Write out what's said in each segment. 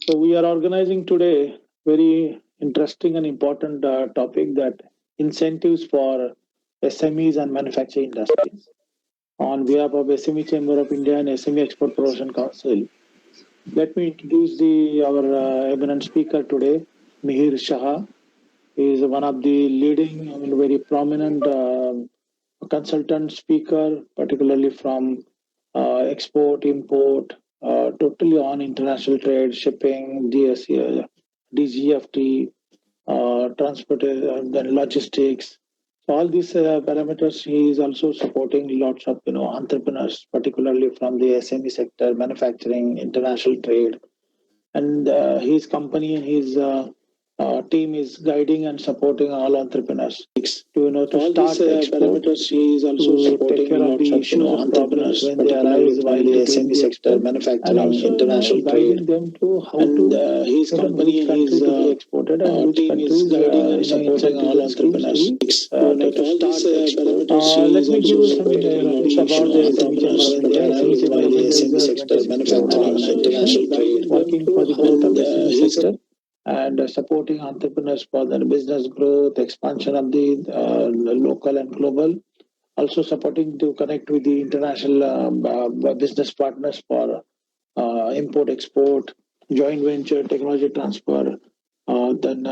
So we are organizing today very interesting and important topic that incentives for SMEs and manufacturing industries. On behalf of SME Chamber of India and SME Export Promotion Council, let me introduce our eminent speaker today, Mihir Shah. He is one of the leading and very prominent consultant speaker, particularly from export, import, totally on international trade, shipping, DGFT, transport, then logistics. So all these parameters, he is also supporting lots of entrepreneurs, particularly from the SME sector, manufacturing, international trade, and his company and his team is guiding and supporting all entrepreneurs to to All start these export, parameters, he is also to take supporting care of lots the of issues of problems entrepreneurs, when they particularly arise from while the doing SME the sector, export, and manufacturing, also international guiding trade, them to how and to his company which and country his to be exported and which team is countries guiding and supporting incentives all and schemes to entrepreneurs. be To taken. all these parameters, he Let is me give also you some supporting lots of about the SME Chamber entrepreneurs of when they India. SME arise Chamber while of the India is SME a sector, 26-year manufacturing, international organization trade, working for the growth of and the SME his sector and supporting entrepreneurs for their business growth, expansion of the local and global, also supporting to connect with the international business partners for import export, joint venture, technology transfer, then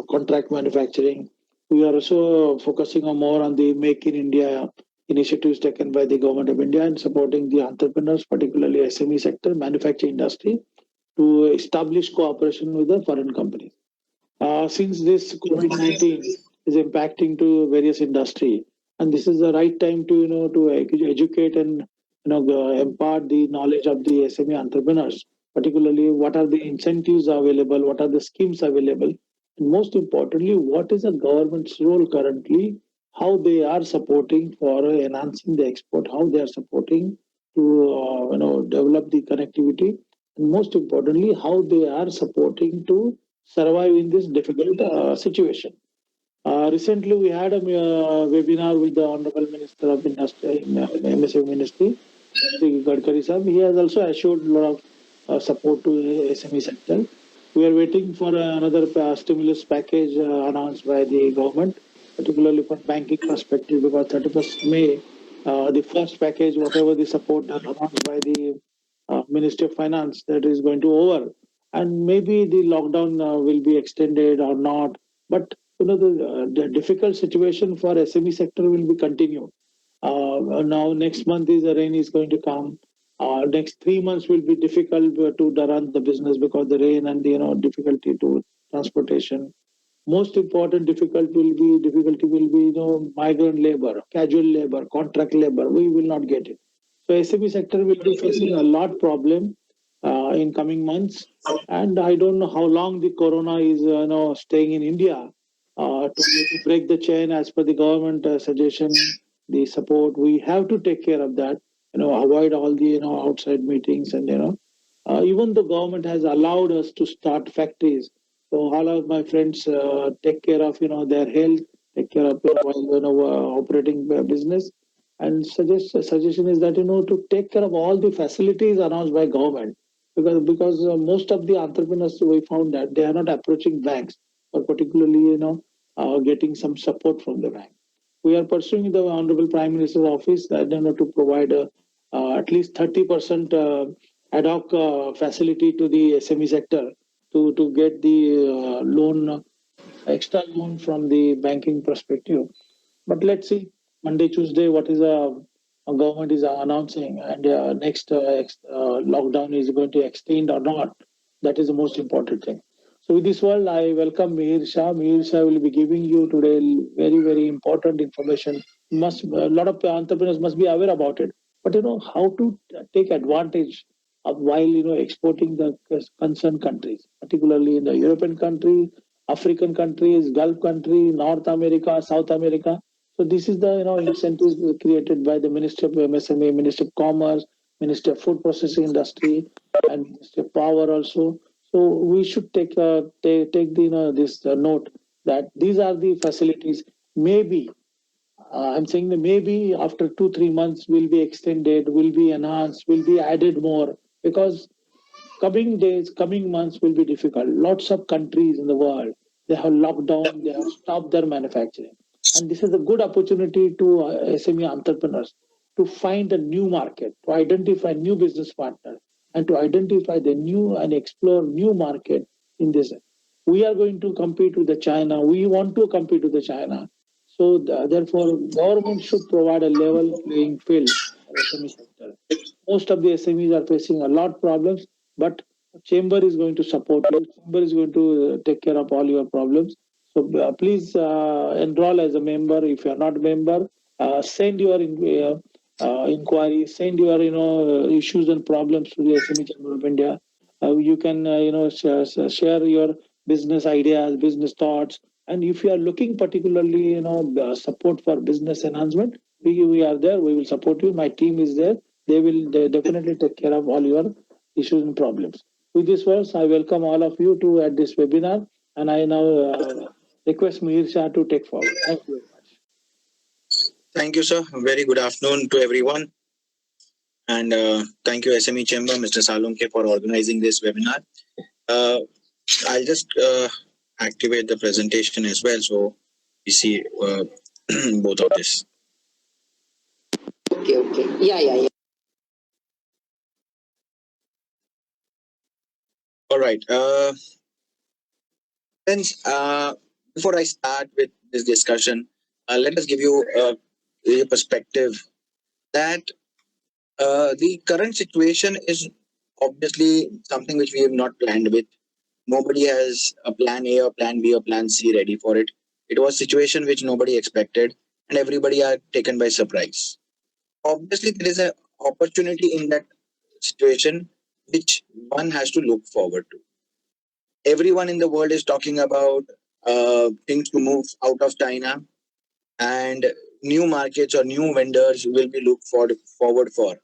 contract manufacturing. We are also focusing on more on the Make in India initiatives taken by the government of India and supporting the entrepreneurs, particularly SME sector, manufacturing industry, to establish cooperation with the foreign companies. Since this COVID-19 is impacting to various industry, and this is the right time to to educate and impart the knowledge of the SME entrepreneurs, particularly what are the incentives available, what are the schemes available, and most importantly, what is the government's role currently, how they are supporting for enhancing the export, how they are supporting to develop the connectivity, and most importantly, how they are supporting to survive in this difficult situation. Recently, we had a webinar with the Honorable Minister of Industry in MSME Ministry, Sri Gadkari Sahab. He has also assured a lot of support to the SME sector. We are waiting for another stimulus package announced by the government, particularly from banking perspective, because 31st May, the first package, whatever the support announced by the Ministry of Finance, that is going to over, and maybe the lockdown will be extended or not. But the difficult situation for SME sector will be continued. Now next month is the rain is going to come. Next 3 months will be difficult to run the business because the rain and the difficulty to transportation. Most important difficulty will be migrant labor, casual labor, contract labor. We will not get it. So SME sector will be facing a lot problem in coming months, and I don't know how long the corona is staying in India to break the chain as per the government suggestion, the support. We have to take care of that. Avoid all the outside meetings, and even the government has allowed us to start factories. So all of my friends take care of their health, take care of while operating business. And suggestion is that to take care of all the facilities announced by government, because most of the entrepreneurs we found that they are not approaching banks, or particularly getting some support from the bank. We are pursuing the Honorable Prime Minister's office that to provide at least 30% ad hoc facility to the SME sector to get the loan, extra loan from the banking perspective. But let's see, Monday, Tuesday, what is government is announcing, and next lockdown is going to extend or not. That is the most important thing. So with this world, I welcome Mihir Shah. Mihir Shah will be giving you today very, very important information. Must a lot of entrepreneurs must be aware about it. But how to take advantage of while exporting the concerned countries, particularly in the European country, African countries, Gulf country, North America, South America. So this is the incentives created by the Ministry of MSME, Ministry of Commerce, Ministry of Food Processing Industry, and Ministry of Power also. So we should take the this note that these are the facilities. Maybe I'm saying that maybe after 2 3 months will be extended, will be enhanced, will be added more, because coming days, coming months will be difficult. Lots of countries in the world, they have locked down, they have stopped their manufacturing. And this is a good opportunity to SME entrepreneurs to find a new market, to identify new business partners, and to identify the new and explore new market in this. We are going to compete with the China. We want to compete with the China. So therefore, government should provide a level playing field for SME sector. Most of the SMEs are facing a lot of problems, but chamber is going to support you. Chamber is going to take care of all your problems. So please enroll as a member. If you are not a member, send your inquiry, send your issues and problems to the SME Chamber of India. You can share your business ideas, business thoughts, and if you are looking particularly support for business enhancement, we are there. We will support you. My team is there. They definitely take care of all your issues and problems. With this words, I welcome all of you to at this webinar, and I now request Mihir Shah to take forward. Thank you very much. Thank you, sir. Very good afternoon to everyone. And thank you, SME Chamber, Mr. Salunke, for organizing this webinar. I'll just activate the presentation as well, so we see both of this. Okay. Yeah. All right. Friends, before I start with this discussion, let us give you a perspective that the current situation is obviously something which we have not planned with. Nobody has a plan A or plan B or plan C ready for it. It was a situation which nobody expected, and everybody are taken by surprise. Obviously, there is an opportunity in that situation which one has to look forward to. Everyone in the world is talking about things to move out of China, and new markets or new vendors will be looked forward for.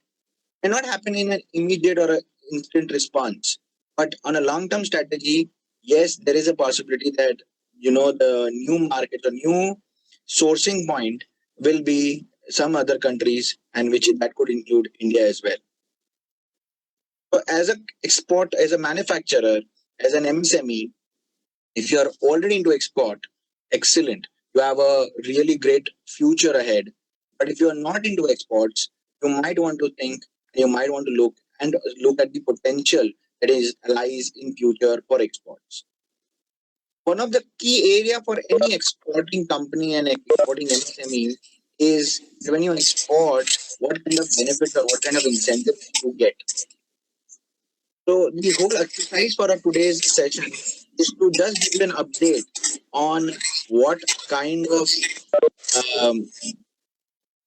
May not happen in an immediate or an instant response, but on a long-term strategy, yes, there is a possibility that the new market or new sourcing point will be some other countries, and which that could include India as well. So as a manufacturer, as an MSME, if you are already into export, excellent. You have a really great future ahead. But if you are not into exports, you might want to think, you might want to look at the potential that lies in future for exports. One of the key area for any exporting company and exporting MSME is when you export, what kind of benefits or what kind of incentives you get. So the whole exercise for our today's session is to just give an update on what kind of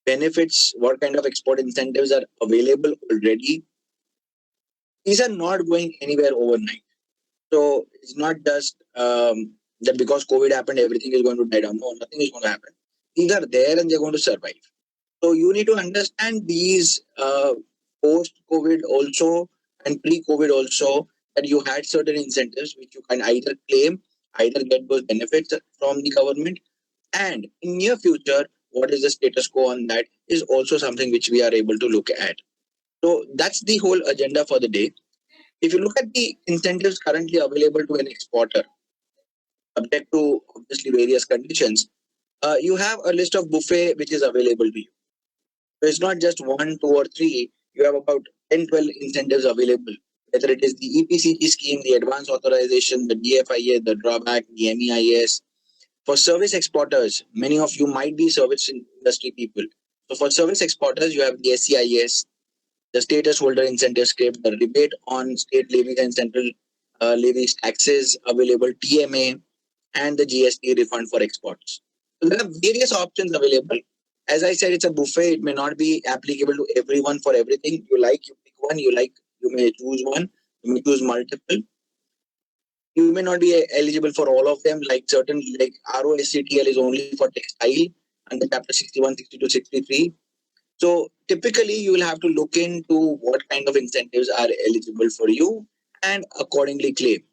benefits, what kind of export incentives are available already. These are not going anywhere overnight. So it's not just that because COVID happened, everything is going to die down. No, nothing is going to happen. These are there and they're going to survive. So you need to understand these post-COVID also and pre-COVID also, that you had certain incentives which you can either claim, either get those benefits from the government, and in near future, what is the status quo on that is also something which we are able to look at. So that's the whole agenda for the day. If you look at the incentives currently available to an exporter, subject to obviously various conditions, you have a list of buffet which is available to you. So it's not just 1, 2, or 3. You have about 10, 12 incentives available, whether it is the EPCG scheme, the advance authorization, the DFIA, the drawback, the MEIS. For service exporters, many of you might be service industry people. So for service exporters, you have the SEIS, the status holder incentive script, the rebate on state levies and central levies taxes available, TMA, and the GST refund for exports. So there are various options available. As I said, it's a buffet. It may not be applicable to everyone for everything. You like, you pick one. You may choose one. You may choose multiple. You may not be eligible for all of them. Like ROSCTL is only for textile under Chapter 61, 62, 63. So typically, you will have to look into what kind of incentives are eligible for you and accordingly claim.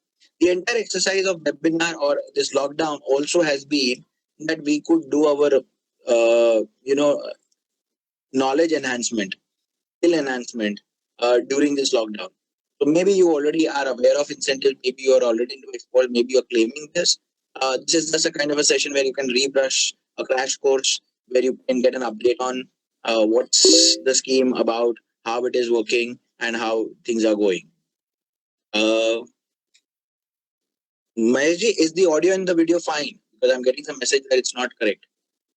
The entire exercise of webinar or this lockdown also has been that we could do our knowledge enhancement, skill enhancement during this lockdown. So maybe you already are aware of incentives, maybe you are already into export, maybe you're claiming this. This is just a kind of a session where you can rebrush a crash course, where you can get an update on what's the scheme about, how it is working, and how things are going. Maheshji, is the audio and the video fine? Because I'm getting some message that it's not correct.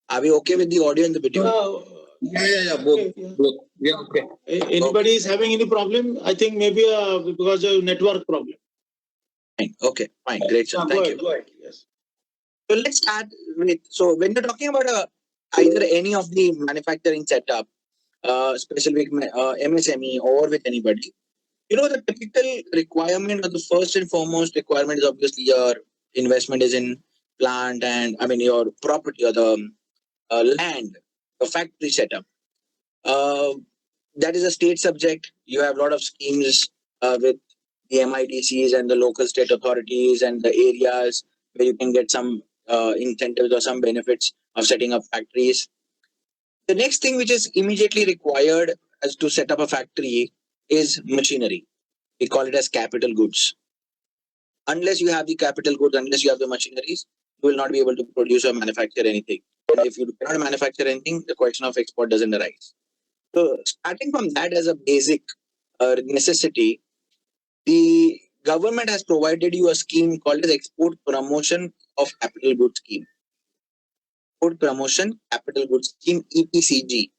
Are we okay with the audio and the video? Yeah, both. Yeah, okay. Anybody is having any problem? I think maybe because of network problem. Fine. Okay, fine. Great, sir. Go Thank ahead, you. Go ahead. Yes. So let's start with, so when you're talking about either any of the manufacturing setup, especially with MSME or with anybody, the typical requirement or the first and foremost requirement is obviously your investment is in plant and your property or the land, the factory setup. That is a state subject. You have a lot of schemes with the MIDCs and the local state authorities and the areas where you can get some incentives or some benefits of setting up factories. The next thing which is immediately required as to set up a factory is machinery. We call it as capital goods. Unless you have the capital goods, unless you have the machineries, you will not be able to produce or manufacture anything. And if you cannot manufacture anything, the question of export doesn't arise. So starting from that as a basic necessity, the government has provided you a scheme called as Export Promotion of Capital Goods Scheme. Export Promotion Capital Goods Scheme, EPCG.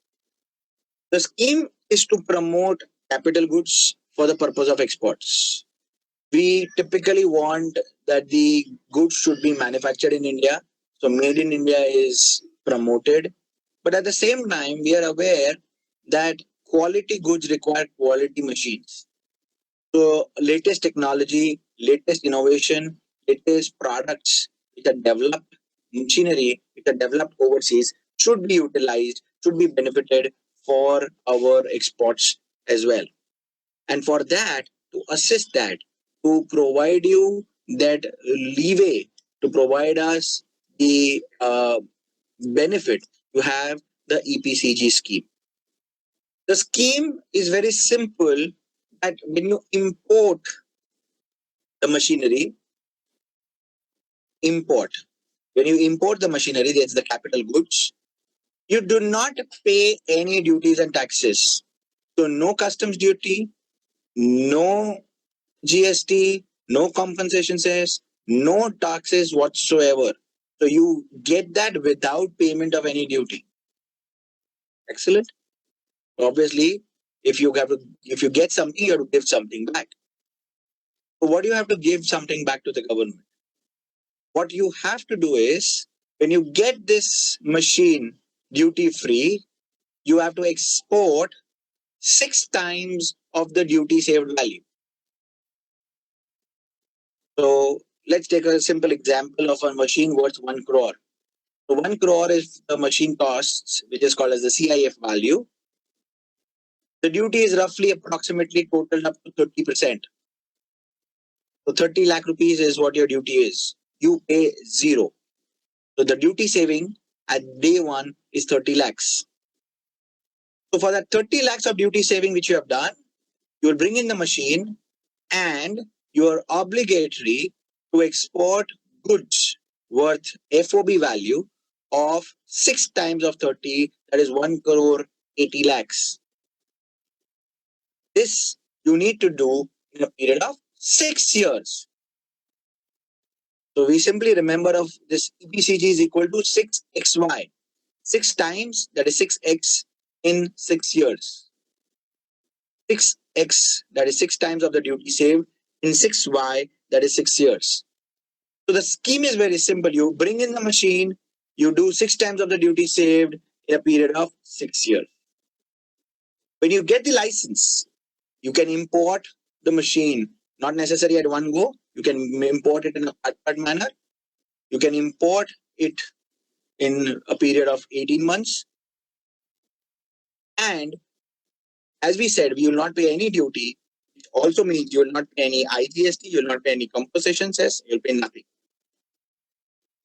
The scheme is to promote capital goods for the purpose of exports. We typically want that the goods should be manufactured in India. So made in India is promoted. But at the same time, we are aware that quality goods require quality machines. So latest technology, latest innovation, latest products which are developed, machinery which are developed overseas should be utilized, should be benefited for our exports as well. And for that, to assist that, to provide you that leeway, to provide us the benefit, you have the EPCG scheme. The scheme is very simple, that when you import the machinery, when you import the machinery, that's the capital goods, you do not pay any duties and taxes. So no customs duty, no GST, no compensation cess, no taxes whatsoever. So you get that without payment of any duty. Excellent. Obviously, if you get something, you have to give something back. So what do you have to give something back to the government? What you have to do is, when you get this machine duty free, you have to export 6 times of the duty saved value. So let's take a simple example of a machine worth 1 crore. So 1 crore is the machine costs, which is called as the CIF value. The duty is roughly approximately totaled up to 30%. So 30 lakh rupees is what your duty is. You pay 0. So the duty saving at day 1 is 30 lakhs. So for that 30 lakhs of duty saving which you have done, you will bring in the machine and you are obligatory to export goods worth FOB value of 6 times of 30, that is 1 crore 80 lakhs. This you need to do in a period of 6 years. So we simply remember of this EPCG is equal to 6xy. 6 times, that is 6x in 6 years. 6x, that is 6 times of the duty saved, in 6y, that is 6 years. So the scheme is very simple. You bring in the machine, you do 6 times of the duty saved in a period of 6 years. When you get the license, you can import the machine, not necessarily at one go. You can import it in a part manner. You can import it in a period of 18 months. And as we said, we will not pay any duty. It also means you will not pay any IGST, you will not pay any compensation cess, you will pay nothing.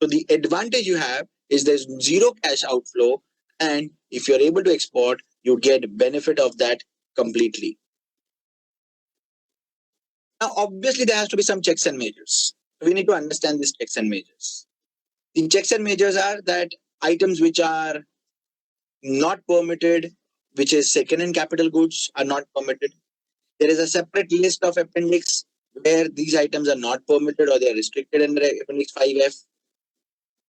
So the advantage you have is there's 0 cash outflow, and if you're able to export, you get benefit of that completely. Now, obviously, there has to be some checks and measures. We need to understand these checks and measures. The checks and measures are that items which are not permitted, which is second-hand capital goods, are not permitted. There is a separate list of appendix where these items are not permitted or they are restricted under appendix 5F.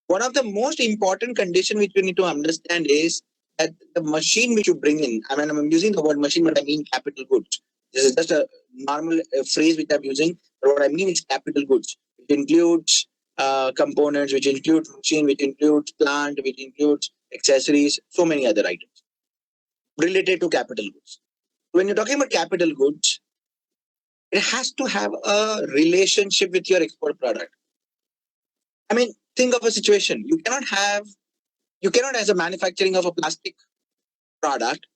One of the most important condition which you need to understand is that the machine which you bring in, I mean, I'm using the word machine, but I mean capital goods. This is just a normal phrase which I'm using, but what I mean is capital goods, which includes components, which includes machine, which includes plant, which includes accessories, so many other items related to capital goods. When you're talking about capital goods, it has to have a relationship with your export product. I mean, think of a situation. You cannot, as a manufacturing of a plastic product,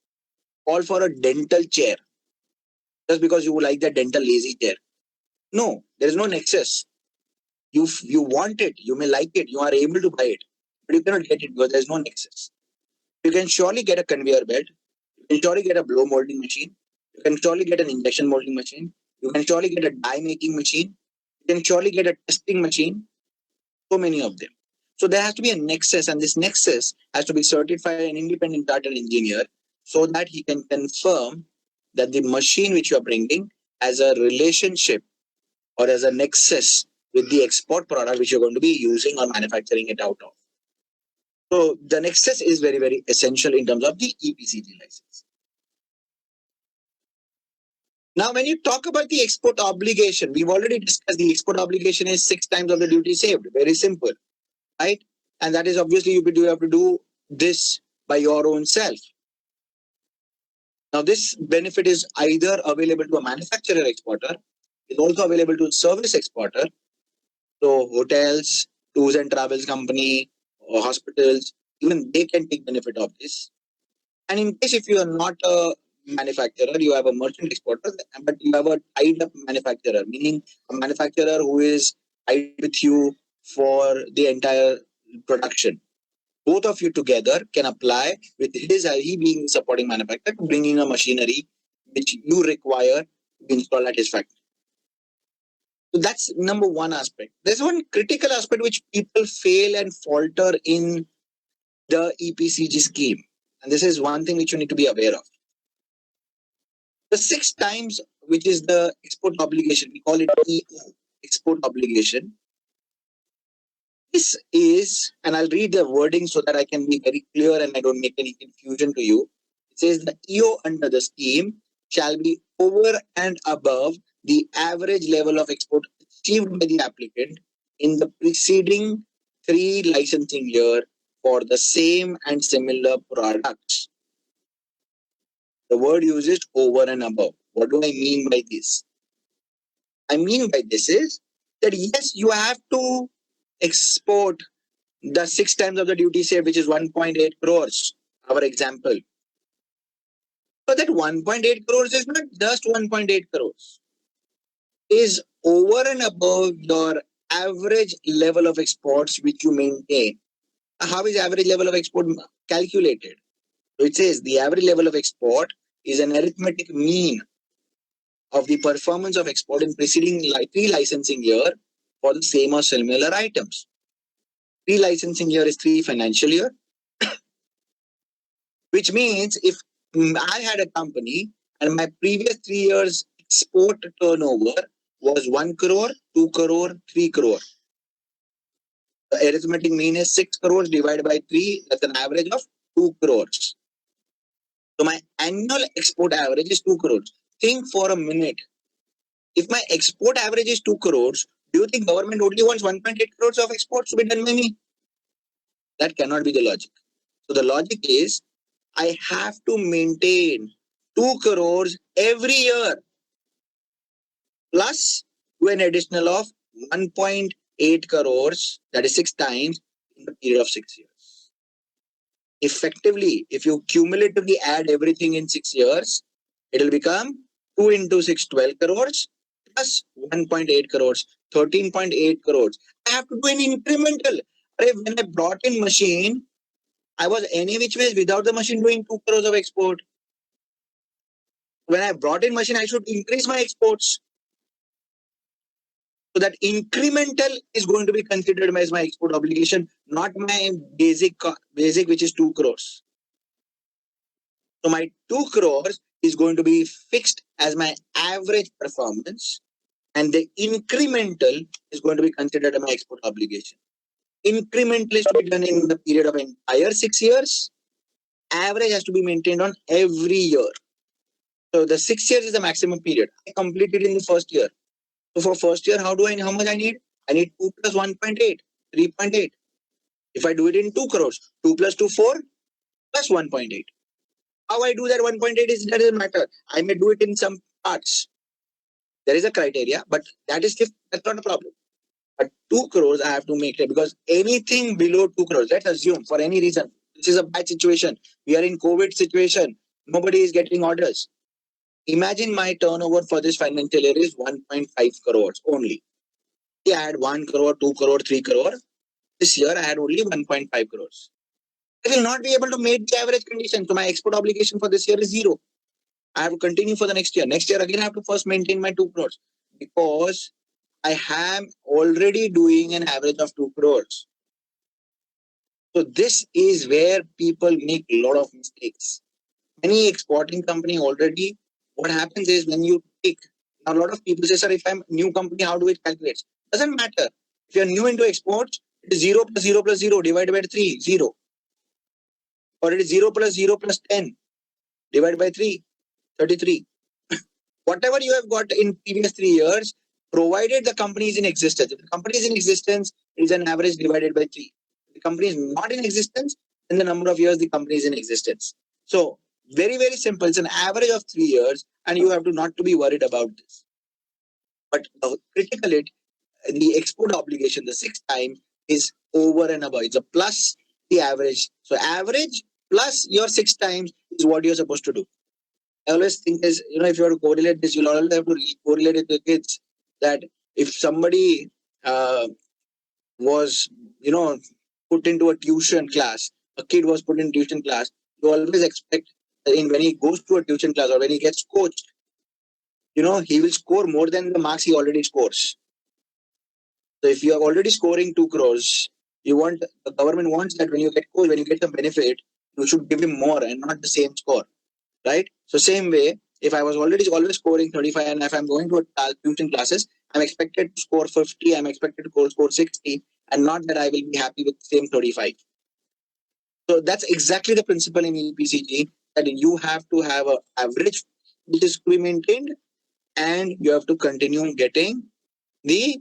call for a dental chair just because you like the dental lazy chair. No, there is no nexus. You want it, you may like it, you are able to buy it, but you cannot get it because there is no nexus. You can surely get a conveyor belt. You can surely get a blow molding machine. You can surely get an injection molding machine. You can surely get a die making machine. You can surely get a testing machine. So many of them. So there has to be a nexus, and this nexus has to be certified by an independent chartered engineer so that he can confirm that the machine which you are bringing has a relationship or as a nexus with the export product which you're going to be using or manufacturing it out of. So the nexus is very, very essential in terms of the EPCG license. Now, when you talk about the export obligation, we've already discussed the export obligation is 6 times of the duty saved. Very simple, right? And that is obviously you have to do this by your own self. Now, this benefit is either available to a manufacturer exporter, is also available to a service exporter. So hotels, tours and travels company, or hospitals, even they can take benefit of this. And in case if you are not a manufacturer, you have a merchant exporter, but you have a tied up manufacturer, meaning a manufacturer who is tied with you for the entire production. Both of you together can apply with he being supporting manufacturer, bringing a machinery which you require to be installed at his factory. So that's number one aspect. There's one critical aspect which people fail and falter in the EPCG scheme. And this is one thing which you need to be aware of. The 6 times, which is the export obligation, we call it EO, export obligation. This is, and I'll read the wording so that I can be very clear and I don't make any confusion to you. It says the EO under the scheme shall be over and above the average level of export achieved by the applicant in the preceding 3 licensing year for the same and similar products. The word used is over and above. What do I mean by this? I mean by this is that yes, you have to export the 6 times of the duty saved, which is 1.8 crores, our example. But that 1.8 crores is not just 1.8 crores. It is over and above your average level of exports which you maintain. How is average level of export calculated? So it says the average level of export is an arithmetic mean of the performance of export in preceding 3 licensing year for the same or similar items. 3 licensing year is 3 financial year, which means if I had a company and my previous 3 years export turnover was 1 crore, 2 crore, 3 crore. The arithmetic mean is 6 crores divided by 3. That's an average of 2 crores. So my annual export average is 2 crores. Think for a minute. If my export average is 2 crores, do you think government only wants 1.8 crores of exports to be done by me? That cannot be the logic. So the logic is I have to maintain 2 crores every year plus to an additional of 1.8 crores, that is 6 times in the period of 6 years. Effectively, if you cumulatively add everything in 6 years, it will become 2 into 6, 12 crores plus 1.8 crores, 13.8 crores. I have to do an incremental. When I brought in machine, I was any which ways without the machine doing 2 crores of export. When I brought in machine, I should increase my exports. So that incremental is going to be considered as my export obligation, not my basic, which is 2 crores. So my 2 crores is going to be fixed as my average performance, and the incremental is going to be considered as my export obligation. Incremental is to be done in the period of entire 6 years. Average has to be maintained on every year. So the 6 years is the maximum period. I completed in the first year. So for first year, how much I need? I need 2 plus 1.8, 3.8. If I do it in 2 crores, 2 plus 2, 4 plus 1.8. How I do that 1.8 is that doesn't matter. I may do it in some parts. There is a criteria, but that's not a problem. But 2 crores I have to make it, because anything below 2 crores, let's assume for any reason, this is a bad situation. We are in COVID situation. Nobody is getting orders. Imagine my turnover for this financial year is 1.5 crores only. I had 1 crore, 2 crore, 3 crore. This year I had only 1.5 crores. I will not be able to meet the average condition. So my export obligation for this year is 0. I have to continue for the next year. Next year again I have to first maintain my 2 crores, because I am already doing an average of 2 crores. So this is where people make a lot of mistakes. Any exporting company already, what happens is when you take, a lot of people say, sir, if I'm a new company, how do it calculate? Doesn't matter. If you're new into exports, it is 0 plus 0 plus 0 divided by 3, 0. Or it is 0 plus 0 plus 10 divided by 3, 33. Whatever you have got in previous 3 years, provided the company is in existence. If the company is in existence, it is an average divided by 3. If the company is not in existence, then the number of years the company is in existence. So very, very simple. It's an average of 3 years, and you have to not to be worried about this. But critical the export obligation, the 6 times, is over and above. It's a plus the average. So average plus your 6 times is what you're supposed to do. I always think is, if you have to correlate this, you'll always have to correlate it with kids. That if somebody was, put into a tuition class, a kid was put in tuition class, you always expect that when he goes to a tuition class or when he gets coached, he will score more than the marks he already scores. So if you are already scoring 2 crores, the government wants that when you get coached, when you get some benefit, you should give him more and not the same score. Right? So same way, if I was already always scoring 35 and if I'm going to a tuition classes, I'm expected to score 50, I'm expected to score 60, and not that I will be happy with the same 35. So that's exactly the principle in EPCG, that you have to have an average which is to be maintained, and you have to continue getting the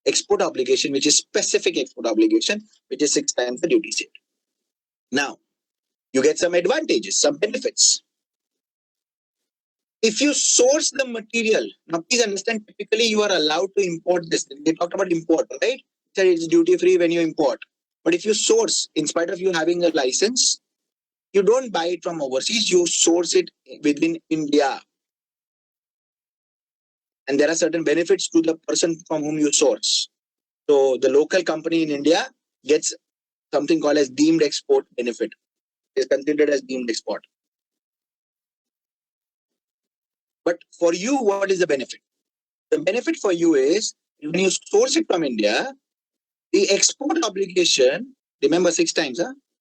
export obligation, which is specific export obligation, which is 6 times the duty saved. Now, you get some advantages, some benefits. If you source the material, now please understand, typically you are allowed to import this. We talked about import, right? So it's duty free when you import. But if you source, in spite of you having a license, you don't buy it from overseas, you source it within India. And there are certain benefits to the person from whom you source. So the local company in India gets something called as deemed export benefit. It is considered as deemed export. But for you, what is the benefit? The benefit for you is when you source it from India, the export obligation, remember 6 times,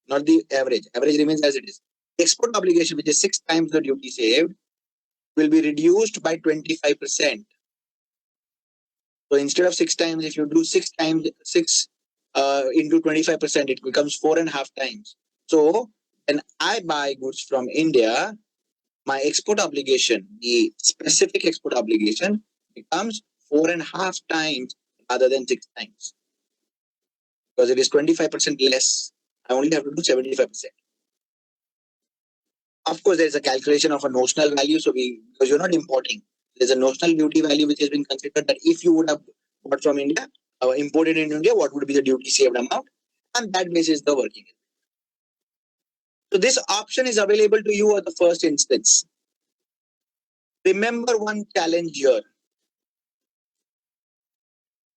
not the average. Average remains as it is. The export obligation, which is 6 times the duty saved, will be reduced by 25%. So instead of 6 times, if you do 6 times 6 into 25%, it becomes 4.5 times. So when I buy goods from India, my export obligation, the specific export obligation, becomes 4.5 times rather than 6 times. Because it is 25% less. I only have to do 75%. Of course, there is a calculation of a notional value. So because you're not importing, there's a notional duty value which has been considered, that if you would have bought from India, imported in India, what would be the duty saved amount? And that basis the working. So this option is available to you at the first instance. Remember one challenge here.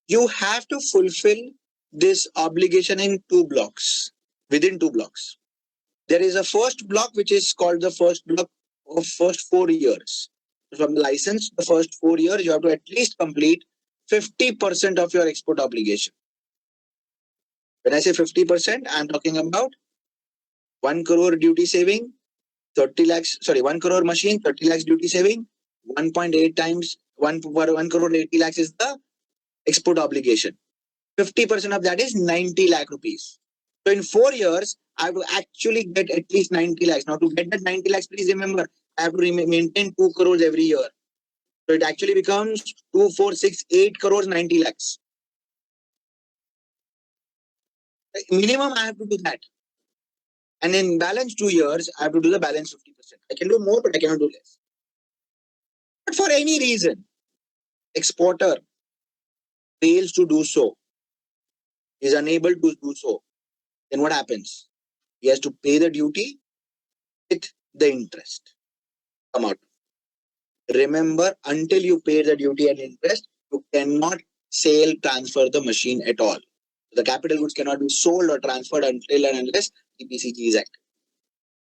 You have to fulfill this obligation in 2 blocks, within 2 blocks. There is a first block which is called the first block of first 4 years. From the license, the first 4 years, you have to at least complete 50% of your export obligation. When I say 50%, I'm talking about 1 crore duty saving, 30 lakhs, sorry, 1 crore machine, 30 lakhs duty saving, 1.8 times 1 crore 80 lakhs is the export obligation. 50% of that is 90 lakh rupees. So in 4 years, I have to actually get at least 90 lakhs. Now to get that 90 lakhs, please remember, I have to maintain 2 crores every year. So it actually becomes 2, 4, 6, 8 crores, 90 lakhs. Minimum, I have to do that. And in balance 2 years, I have to do the balance 50%. I can do more, but I cannot do less. But for any reason, exporter fails to do so, is unable to do so, then what happens? He has to pay the duty with the interest. Come out. Remember, until you pay the duty and interest, you cannot sell, transfer the machine at all. The capital goods cannot be sold or transferred until and unless EPCG is active.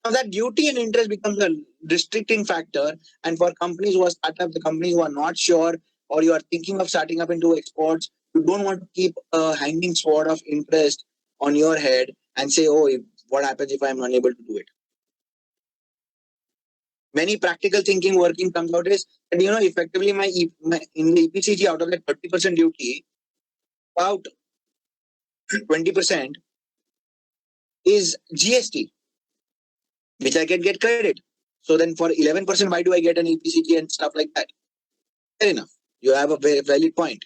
Now that duty and interest becomes a restricting factor, and for companies who are startup, the companies who are not sure, or you are thinking of starting up into exports, you don't want to keep a hanging sword of interest on your head and say, oh, what happens if I'm unable to do it? Many practical thinking working comes out is that, effectively my in the EPCG, out of that 30% duty, about 20% is GST, which I can get credit. So then for 11%, why do I get an EPCG and stuff like that? Fair enough. You have a very valid point.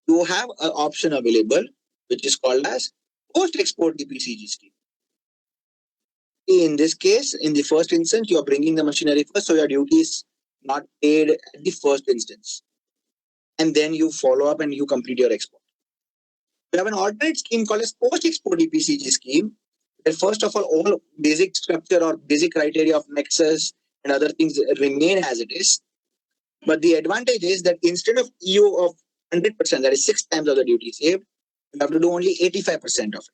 You have an option available, which is called as post-export EPCG scheme. In this case, in the first instance, you are bringing the machinery first, so your duty is not paid at the first instance. And then you follow up and you complete your export. We have an alternate scheme called as post-export EPCG scheme, where first of all basic structure or basic criteria of nexus and other things remain as it is. But the advantage is that instead of EO of 100%, that is 6 times of the duty saved, you have to do only 85% of it.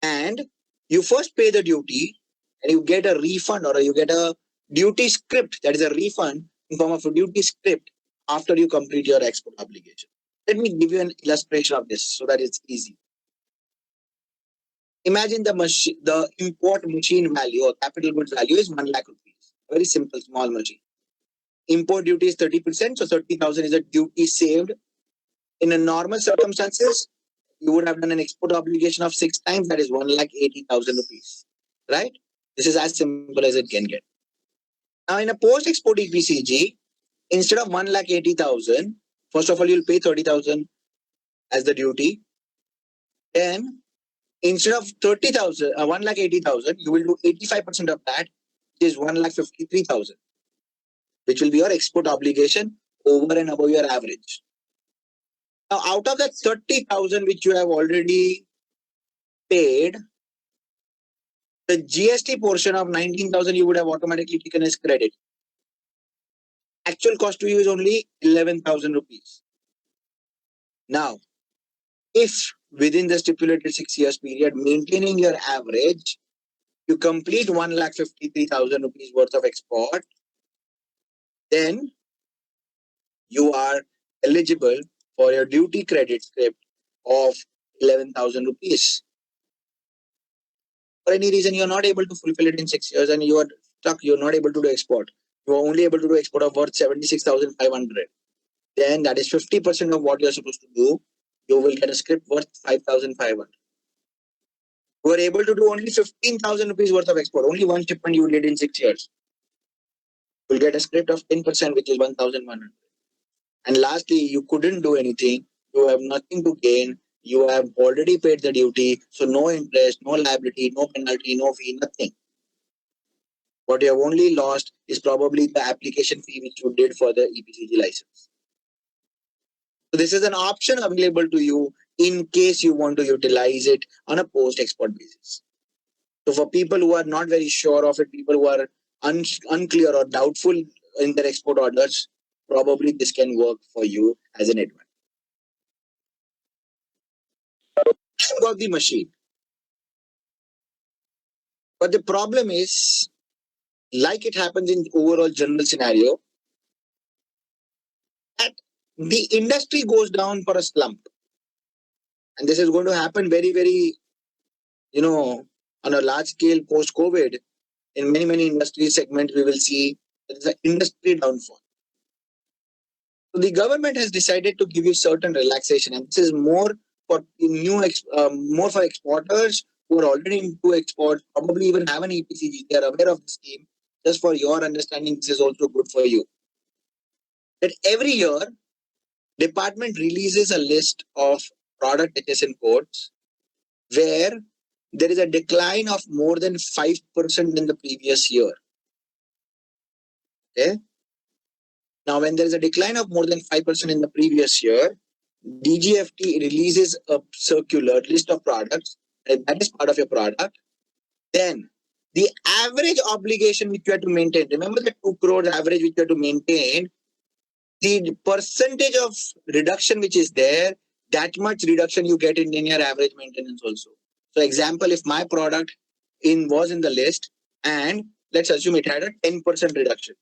And you first pay the duty and you get a refund, or you get a duty script, that is a refund in form of a duty script after you complete your export obligation. Let me give you an illustration of this so that it's easy. Imagine the import machine value or capital goods value is 1 lakh rupees. Very simple, small machine. Import duty is 30%, so 30,000 is a duty saved. In a normal circumstances, you would have done an export obligation of 6 times, that is 1,80,000 rupees, right? This is as simple as it can get. Now, in a post-export EPCG, instead of 1,80,000, first of all, you'll pay 30,000 as the duty. Then, instead of 30,000, 1,80,000, you will do 85% of that, which is 1,53,000, which will be your export obligation over and above your average. Now, out of that 30,000 which you have already paid, the GST portion of 19,000 you would have automatically taken as credit. Actual cost to you is only 11,000 rupees. Now, if within the stipulated 6 years period, maintaining your average, you complete 1,53,000 rupees worth of export, then you are eligible for your duty credit script of 11,000 rupees. For any reason, you are not able to fulfill it in 6 years and you are stuck, you are not able to do export. You are only able to do export of worth 76,500. Then that is 50% of what you are supposed to do. You will get a script worth 5,500. You are able to do only 15,000 rupees worth of export. Only one shipment you did in 6 years. You will get a script of 10%, which is 1,100. And lastly, you couldn't do anything. You have nothing to gain. You have already paid the duty. So no interest, no liability, no penalty, no fee, nothing. What you have only lost is probably the application fee which you did for the EPCG license. So this is an option available to you in case you want to utilize it on a post-export basis. So for people who are not very sure of it, people who are unclear or doubtful in their export orders, probably this can work for you as an advantage. About the machine. But the problem is, like it happens in overall general scenario, that the industry goes down for a slump. And this is going to happen very, very, on a large scale post-COVID. In many, many industry segments, we will see there is an industry downfall. So the government has decided to give you certain relaxation, and this is more for more for exporters who are already into export, probably even have an EPCG. They are aware of the scheme. Just for your understanding, this is also good for you. That every year, department releases a list of product HSN codes where there is a decline of more than 5% in the previous year. Okay. Now, when there is a decline of more than 5% in the previous year, DGFT releases a circular list of products, and that is part of your product. Then the average obligation which you have to maintain, remember the 2 crore average which you have to maintain, the percentage of reduction which is there, that much reduction you get in your average maintenance also. So example, if my product was in the list and let's assume it had a 10% reduction.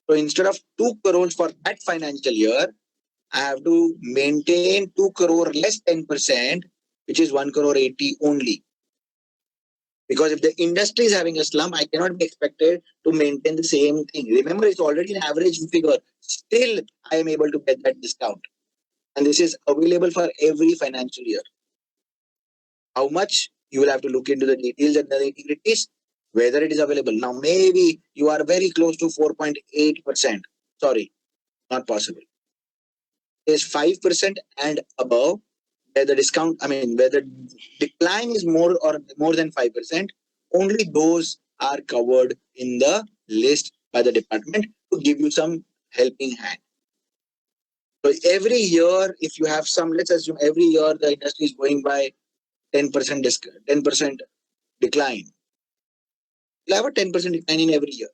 So instead of 2 crores for that financial year, I have to maintain 2 crore less 10%, which is 1 crore 80 only. Because if the industry is having a slump, I cannot be expected to maintain the same thing. Remember, it's already an average figure. Still, I am able to get that discount. And this is available for every financial year. How much? You will have to look into the details and the nitty-gritties, whether it is available. Now, maybe you are very close to 4.8%. Sorry, not possible. It is 5% and above, where the discount, where the decline is more than 5%, only those are covered in the list by the department to give you some helping hand. So every year, if you have some, let's assume every year the industry is going by 10% decline. You'll have a 10% decline in every year.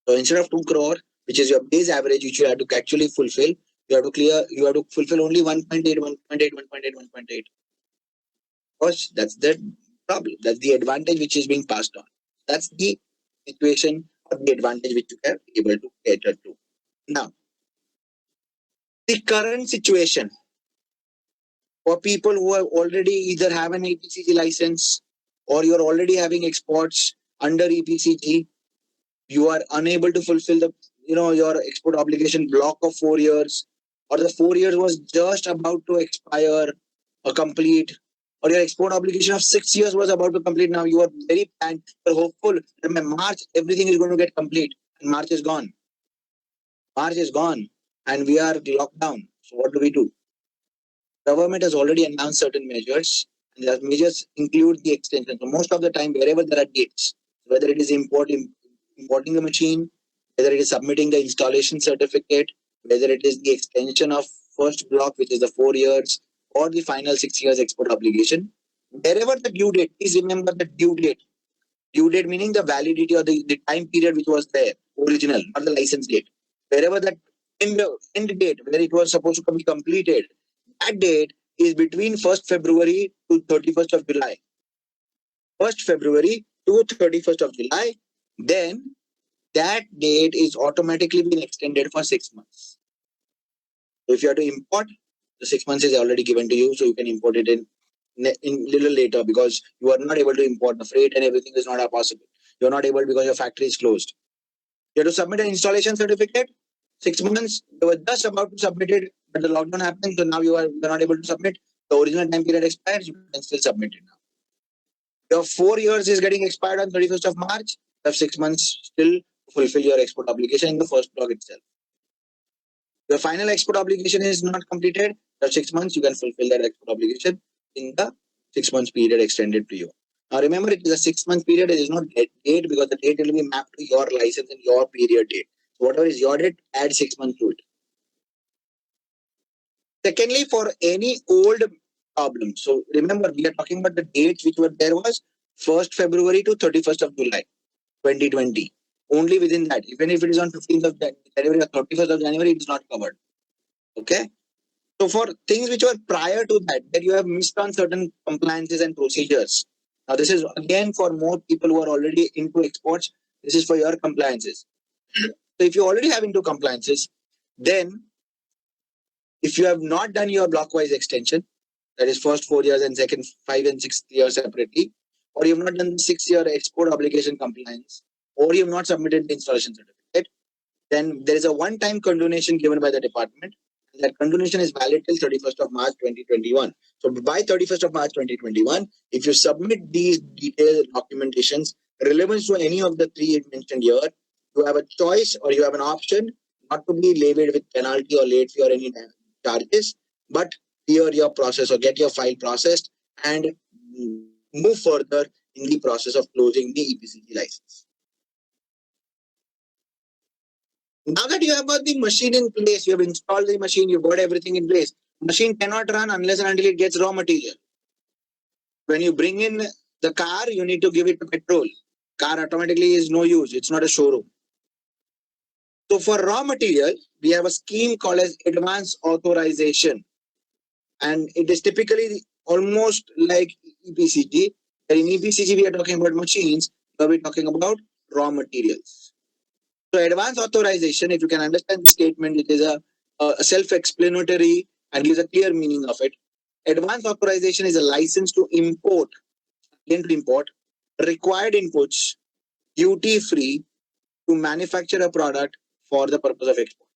So instead of 2 crore, which is your base average, which you have to actually fulfill, you have to fulfill only 1.8. Because that's the problem. That's the advantage which is being passed on. That's the situation or the advantage which you are able to cater to. Now, the current situation for people who have already either have an EPCG license or you're already having exports under EPCG, you are unable to fulfill the your export obligation block of 4 years, or the 4 years was just about to expire or complete, or your export obligation of 6 years was about to complete. Now you are very planned, you're hopeful that by March everything is going to get complete, and March is gone. March is gone and we are locked down. So what do we do? Government has already announced certain measures, and those measures include the extension. So most of the time, wherever there are dates, whether it is importing the machine, whether it is submitting the installation certificate, whether it is the extension of first block, which is the 4 years, or the final 6 years export obligation, wherever the due date, please remember the due date. Due date meaning the validity or the time period which was there, original, not the license date. Wherever that end date, where it was supposed to be completed, that date is between 1st February to 31st of July. 1st February to 31st of July, then that date is automatically been extended for 6 months. So if you have to import, the 6 months is already given to you, so you can import it in little later, because you are not able to import. The freight and everything is not possible. You are not able because your factory is closed. You have to submit an installation certificate. 6 months, you were just about to submit it, but the lockdown happened, so now you are not able to submit. The original time period expires, you can still submit it now. Your 4 years is getting expired on 31st of March. You have 6 months still to fulfill your export obligation in the first block itself. Your final export obligation is not completed. You have 6 months, you can fulfill that export obligation in the 6 months period extended to you. Now remember, it is a 6 month period. It is not date, because the date will be mapped to your license and your period date. So whatever is your date, add 6 months to it. Secondly, for any old problem, so remember, we are talking about the dates which were there was 1st February to 31st of July 2020. Only within that. Even if it is on 15th of January or 31st of January, it is not covered. Okay. So for things which were prior to that you have missed on certain compliances and procedures. Now this is again for more people who are already into exports. This is for your compliances. So if you already have into compliances, then If you have not done your blockwise extension, that is first 4 years and second 5 and 6 years separately, or you have not done the 6-year export obligation compliance, or you have not submitted the installation certificate, then there is a one-time condonation given by the department. That condonation is valid till 31st of March 2021. So by 31st of March 2021, if you submit these detailed documentations relevant to any of the three mentioned here, you have a choice or you have an option not to be labeled with penalty or late fee or any charges, but clear your process or get your file processed and move further in the process of closing the EPCG license. Now that you have got the machine in place, you have installed the machine, you've got everything in place, machine cannot run unless and until it gets raw material. When you bring in the car, you need to give it petrol. Car automatically is no use. It's not a showroom. So for raw material, we have a scheme called as advance authorization. And it is typically almost like EPCG. And in EPCG, we are talking about machines. Here we're talking about raw materials. So advance authorization, if you can understand the statement, it is a self-explanatory and gives a clear meaning of it. Advance authorization is a license to import, required inputs, duty-free to manufacture a product for the purpose of export.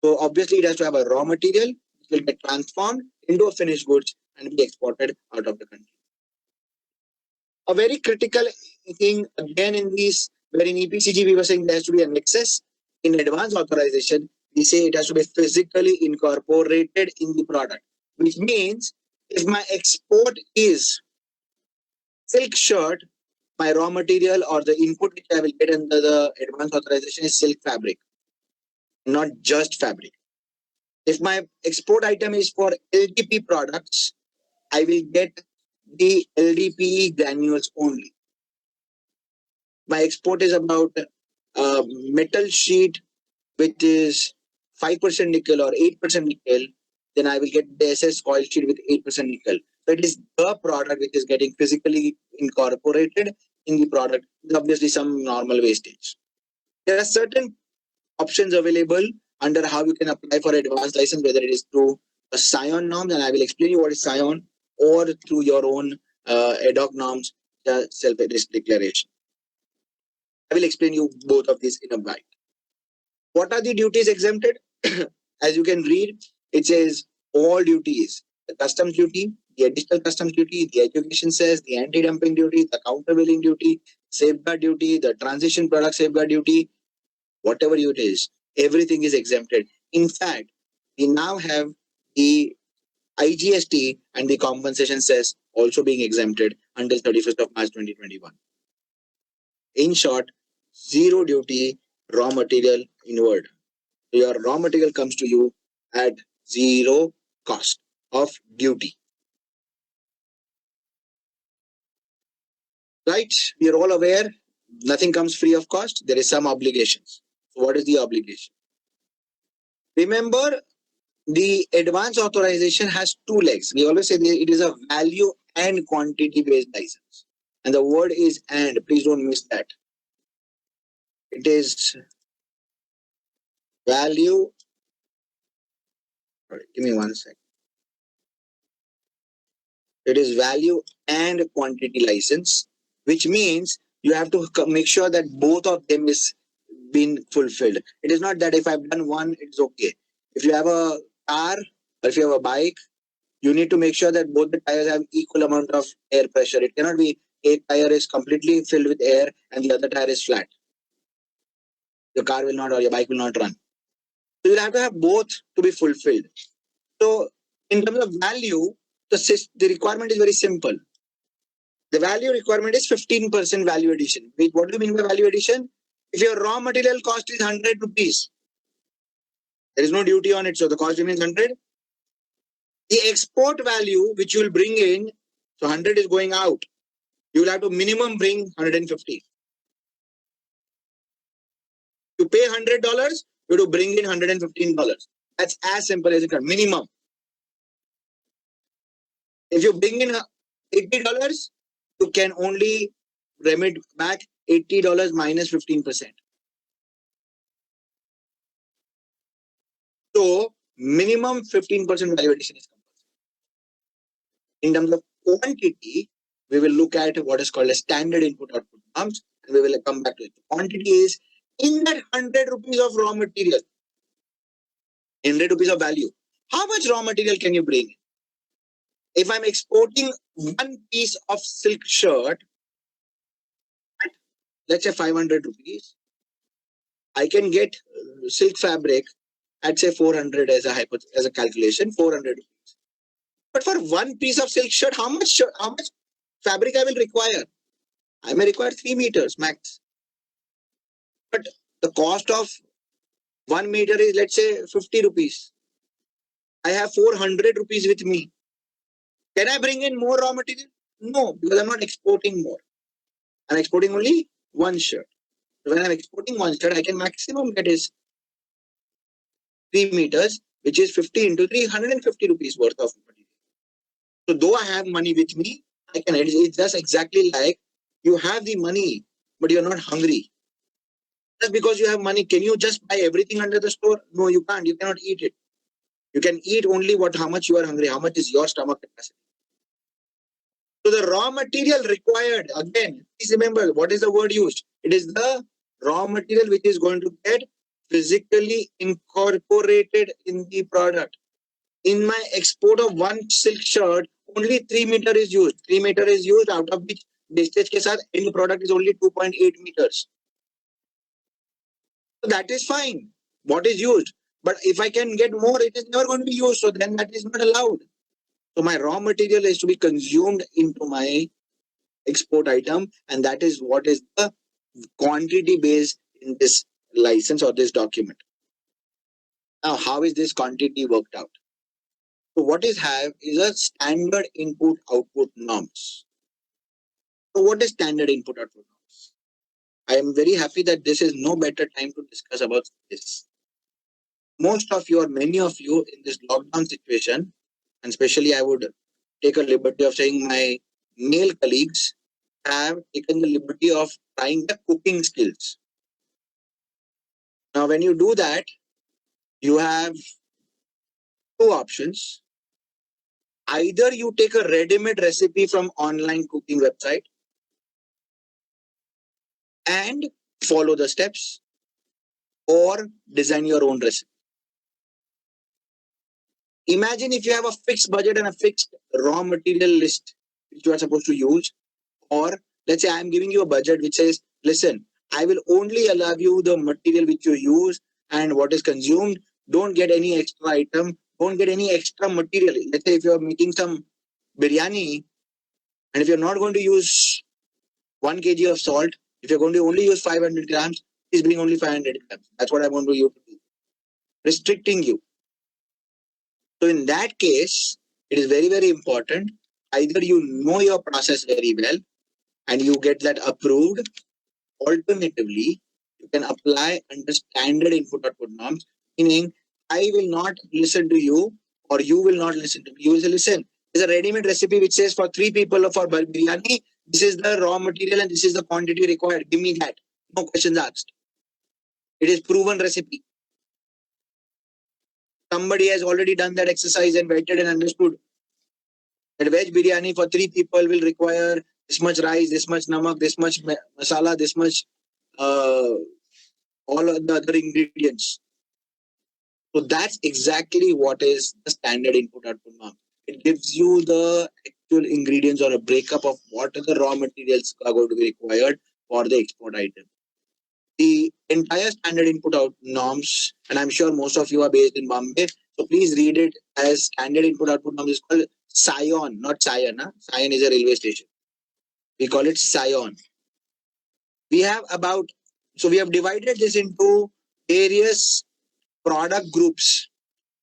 So obviously it has to have a raw material, which will get transformed into a finished goods and be exported out of the country. A very critical thing again in these, where in EPCG we were saying there has to be a nexus. In advance authorization, we say it has to be physically incorporated in the product, which means if my export is silk shirt, my raw material or the input which I will get under the advance authorization is silk fabric, not just fabric. If my export item is for LDP products, I will get the LDPE granules only. My export is about metal sheet, which is 5% nickel or 8% nickel, then I will get the SS coil sheet with 8% nickel. So it is the product which is getting physically incorporated in the product. There's obviously some normal wastage. There are certain options available under how you can apply for advanced license, whether it is through a SION norms, and I will explain you what is SION, or through your own ad hoc norms, self-risk declaration. I will explain you both of these in a bite. What are the duties exempted? As you can read, it says all duties: the customs duty, the additional customs duty, the education cess, the anti-dumping duty, the countervailing duty, safeguard duty, the transition product safeguard duty, whatever it is, everything is exempted. In fact, we now have the IGST and the compensation cess also being exempted until 31st of March 2021. In short, zero duty raw material inward. Your raw material comes to you at zero cost of duty. Right? We are all aware nothing comes free of cost. There is some obligations. So what is the obligation? Remember, the advance authorization has two legs. We always say it is a value and quantity based license. And the word is and. Please don't miss that. It is value. Sorry, give me 1 second. It is value and quantity license, which means you have to make sure that both of them is been fulfilled. It is not that if I've done one, it's okay. If you have a car or if you have a bike, you need to make sure that both the tires have equal amount of air pressure. It cannot be a tire is completely filled with air and the other tire is flat. Your car will not or your bike will not run. So you'll have to have both to be fulfilled. So in terms of value, the requirement is very simple. The value requirement is 15% value addition. What do you mean by value addition? If your raw material cost is 100 rupees, there is no duty on it, so the cost remains 100. The export value which you will bring in, so 100 is going out, you will have to minimum bring 150. To pay $100, you have to bring in $115. That's as simple as it can. Minimum. If you bring in $80, you can only remit back $80 minus 15%. So minimum 15% value addition is compulsory. In terms of quantity, we will look at what is called a standard input output norms, and we will come back to it. Quantity is in that 100 rupees of raw material, 100 rupees of value. How much raw material can you bring in? If I'm exporting one piece of silk shirt at, let's say, 500 rupees, I can get silk fabric at say 400 as a calculation, 400 rupees. But for one piece of silk shirt, how much fabric I will require? I may require 3 meters max. But the cost of 1 meter is, let's say, 50 rupees. I have 400 rupees with me. Can I bring in more raw material? No, because I'm not exporting more. I'm exporting only one shirt. When I'm exporting one shirt, I can maximum get is 3 meters, which is 50 into 350 rupees worth of material. So though I have money with me, I can. It's just exactly like you have the money, but you're not hungry. Just because you have money, can you just buy everything under the store? No, you can't. You cannot eat it. You can eat only how much you are hungry, how much is your stomach capacity. So the raw material required, again, please remember, what is the word used? It is the raw material which is going to get physically incorporated in the product. In my export of one silk shirt, only 3 meter is used. 3 meter is used, out of which wastage ke saath end product is only 2.8 meters. So that is fine. What is used? But if I can get more, it is never going to be used. So then that is not allowed. So my raw material is to be consumed into my export item, and that is what is the quantity based in this license or this document. Now, how is this quantity worked out? So what is have is a standard input output norms. So what is standard input output norms? I am very happy that this is no better time to discuss about this. Many of you in this lockdown situation, and especially I would take a liberty of saying my male colleagues have taken the liberty of trying the cooking skills. Now, when you do that, you have two options. Either you take a ready-made recipe from online cooking website and follow the steps, or design your own recipe. Imagine if you have a fixed budget and a fixed raw material list which you are supposed to use, or let's say I'm giving you a budget which says, listen, I will only allow you the material which you use and what is consumed. Don't get any extra item. Don't get any extra material. Let's say if you're making some biryani and if you're not going to use 1 kg of salt, if you're going to only use 500 grams, please bring only 500 grams. That's what I want you to do. Restricting you. So in that case, it is very, very important. Either you know your process very well and you get that approved. Alternatively, you can apply under standard input output norms, meaning I will not listen to you or you will not listen to me. You will say, listen, there's a ready-made recipe which says for 3 people for biryani, this is the raw material and this is the quantity required. Give me that. No questions asked. It is proven recipe. Somebody has already done that exercise and vetted and understood that veg biryani for 3 people will require this much rice, this much namak, this much masala, this much all of the other ingredients. So that's exactly what is the standard input output norm. It gives you the actual ingredients or a breakup of what are the raw materials are going to be required for the export item. The entire standard input out norms, and I'm sure most of you are based in Bombay, so please read it as standard input output norms is called SION, not Sion. Sion is a railway station. We call it SION. We have divided this into various product groups.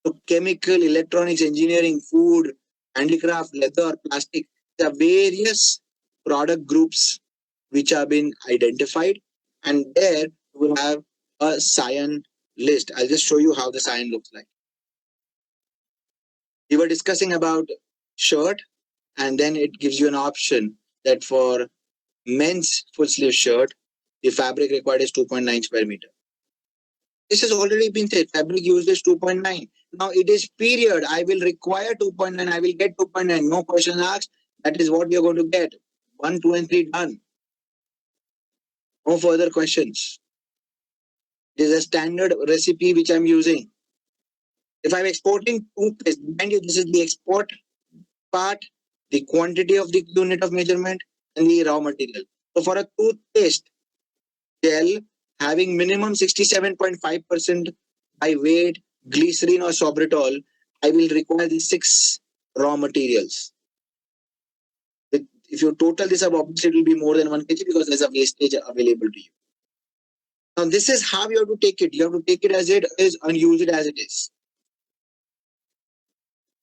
So chemical, electronics, engineering, food, handicraft, leather, plastic. There are various product groups which have been identified, and there we will have a SION list. I'll just show you how the SION looks like. We were discussing about shirt, and then it gives you an option that for men's full sleeve shirt, the fabric required is 2.9 square meter. This has already been said. Fabric usage 2.9. Now it is period. I will require 2.9. I will get 2.9. No questions asked. That is what you're going to get. 1, 2, and 3 done. No further questions. This is a standard recipe which I'm using. If I'm exporting toothpaste, mind you, this is the export part, the quantity of the unit of measurement, and the raw material. So for a toothpaste gel having minimum 67.5% by weight, glycerin or sorbitol, I will require the 6 raw materials. If you total this up, obviously it will be more than 1 kg because there's a wastage available to you. Now this is how you have to take it. You have to take it as it is and use it as it is.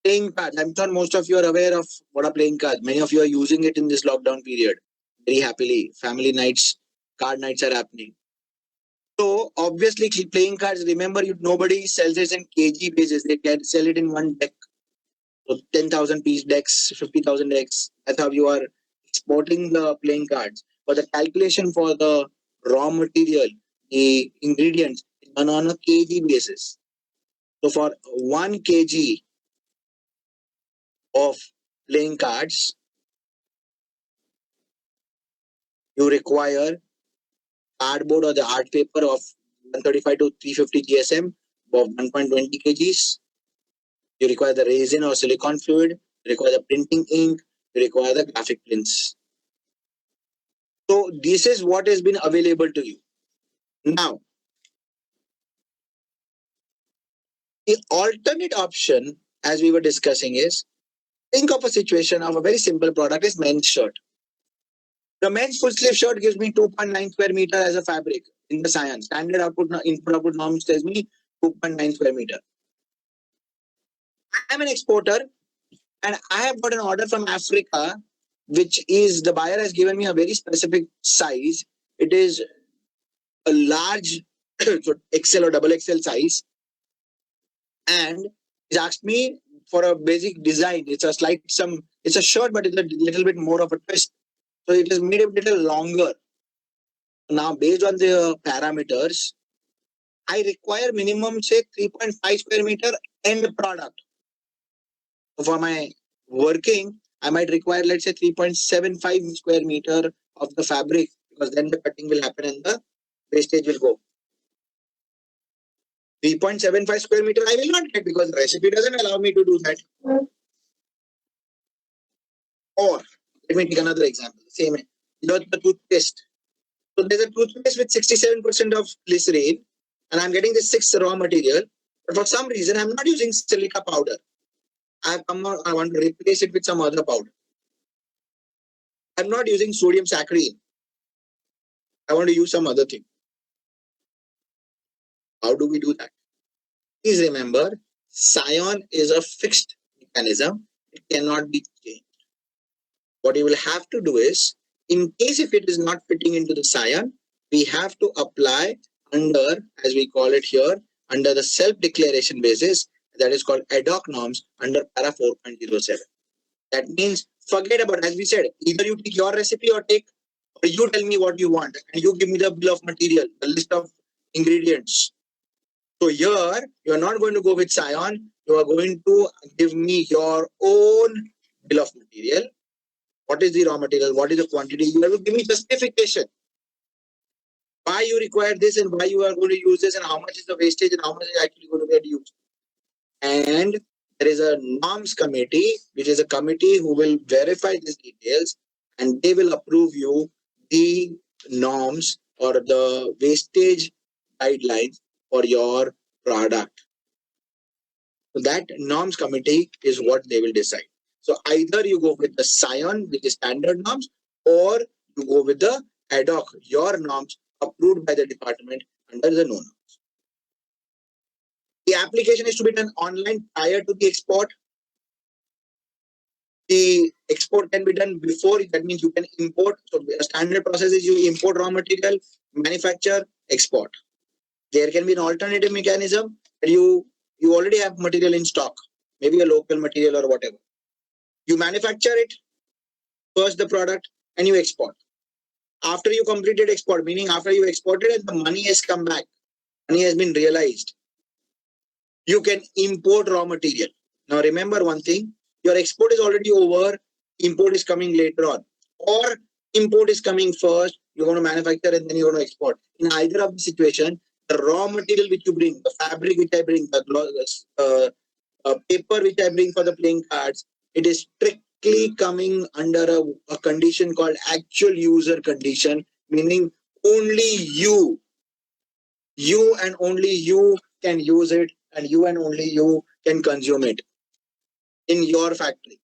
Playing cards. I'm sure most of you are aware of what are playing cards. Many of you are using it in this lockdown period very happily. Family nights, card nights are happening. So obviously playing cards, remember, nobody sells it in kg basis. They can sell it in one deck. So 10,000 piece decks, 50,000 decks. That's how you are exporting the playing cards. But the calculation for the raw material, the ingredients, is done on a kg basis. So for 1 kg of playing cards, you require cardboard or the art paper of 135 to 350 GSM of 1.20 kgs. You require the resin or silicon fluid. You require the printing ink. You require the graphic prints. So this is what has been available to you. Now, the alternate option, as we were discussing, is think of a situation of a very simple product is men's shirt. The men's full sleeve shirt gives me 2.9 square meter as a fabric in the science. Standard input output norms tells me 2.9 square meter. I'm an exporter and I have got an order from Africa, which is the buyer has given me a very specific size. It is a large XL or double XL size. And he's asked me for a basic design. It's a shirt, but it's a little bit more of a twist. So it is made a little longer. Now, based on the parameters, I require minimum, say, 3.5 square meter end product. So for my working, I might require, let's say, 3.75 square meter of the fabric, because then the cutting will happen and the wastage will go. 3.75 square meter I will not get because the recipe doesn't allow me to do that. Or let me take another example. Same, the toothpaste. So there's a toothpaste with 67% of glycerin, and I'm getting the 6 raw material. But for some reason, I'm not using silica powder. I want to replace it with some other powder. I'm not using sodium saccharine. I want to use some other thing. How do we do that? Please remember, Scion is a fixed mechanism. It cannot be changed. What you will have to do is, in case if it is not fitting into the Scion, we have to apply under, as we call it here, under the self-declaration basis, that is called ad hoc norms under para 4.07. That means, forget about, as we said, either you take your recipe or you tell me what you want and you give me the bill of material, the list of ingredients. So here, you are not going to go with Scion. You are going to give me your own bill of material. What is the raw material? What is the quantity? You have to give me justification. Why you require this and why you are going to use this and how much is the wastage and how much is actually going to get used. And there is a norms committee, which is a committee who will verify these details and they will approve you the norms or the wastage guidelines for your product. So that norms committee is what they will decide. So either you go with the Scion, which is standard norms, or you go with the ad hoc, your norms approved by the department under the no norms. The application is to be done online prior to the export. The export can be done before. That means you can import. So a standard process is you import raw material, manufacture, export. There can be an alternative mechanism that you already have material in stock, maybe a local material or whatever. You manufacture it, first the product, and you export. After you completed export, meaning after you exported it, the money has come back money has been realized, you can import raw material. Now remember one thing, your export is already over, import is coming later on. Or import is coming first, you're going to manufacture and then you're going to export. In either of the situation, the raw material which you bring, the fabric which I bring, the paper which I bring for the playing cards, it is strictly coming under a condition called actual user condition, meaning only you and only you can use it, and you and only you can consume it in your factory.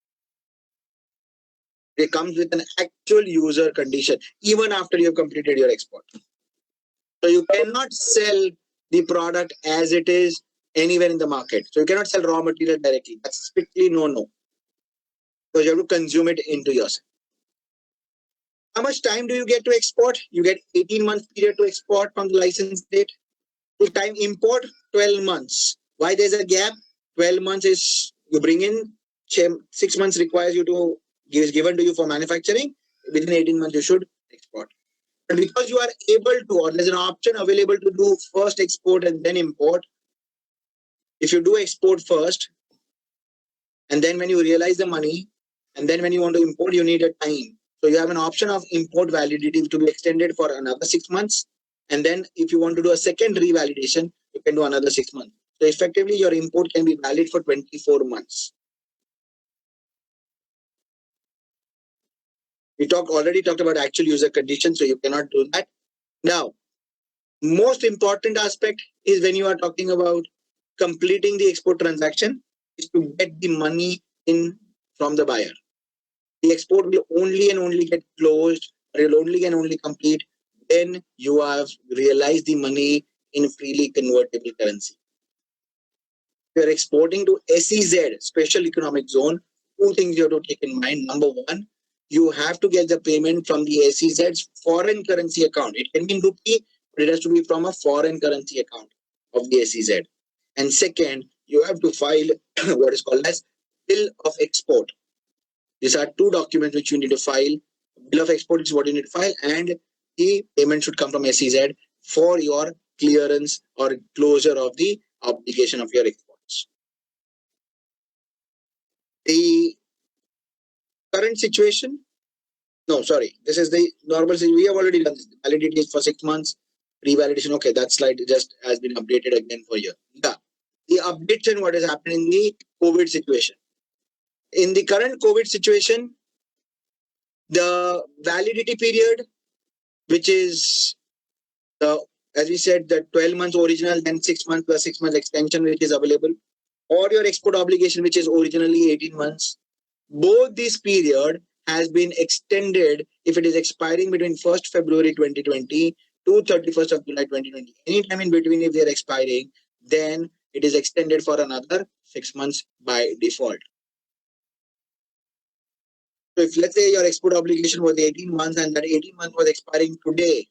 It comes with an actual user condition even after you have completed your export. So you cannot sell the product as it is anywhere in the market. So you cannot sell raw material directly. That's strictly no. Because you have to consume it into yourself. How much time do you get to export? You get 18 months period to export from the license date. To time import, 12 months. Why there's a gap? 12 months is you bring in, 6 months requires you to is given to you for manufacturing. Within 18 months you should export. But because you are able to, or there's an option available to do first export and then import. If you do export first, and then when you realize the money, and then when you want to import, you need a time. So you have an option of import validity to be extended for another 6 months. And then if you want to do a second revalidation, you can do another 6 months. So effectively, your import can be valid for 24 months. We already talked about actual user conditions, so you cannot do that. Now, most important aspect is when you are talking about completing the export transaction is to get the money in from the buyer. The export will only and only get closed, or it will only and only complete when you have realized the money in freely convertible currency. If you are exporting to SEZ, Special Economic Zone, 2 things you have to take in mind. Number 1, you have to get the payment from the SEZ's foreign currency account. It can be in rupee, but it has to be from a foreign currency account of the SEZ. And second, you have to file what is called as bill of export. These are 2 documents which you need to file. Bill of export is what you need to file, and the payment should come from SEZ for your clearance or closure of the obligation of your exports. The current situation, this is the normal situation. We have already done this. Validity is for 6 months. Revalidation, okay, that slide just has been updated again for you. Yeah. The updates and what has happened in the COVID situation. In the current COVID situation, the validity period, which is as we said, the 12 months original, then 6 months plus 6 months extension, which is available, or your export obligation, which is originally 18 months. Both this period has been extended if it is expiring between 1st February 2020 to 31st of July 2020. Anytime in between, if they are expiring, then it is extended for another 6 months by default. So if let's say your export obligation was 18 months and that 18 months was expiring today,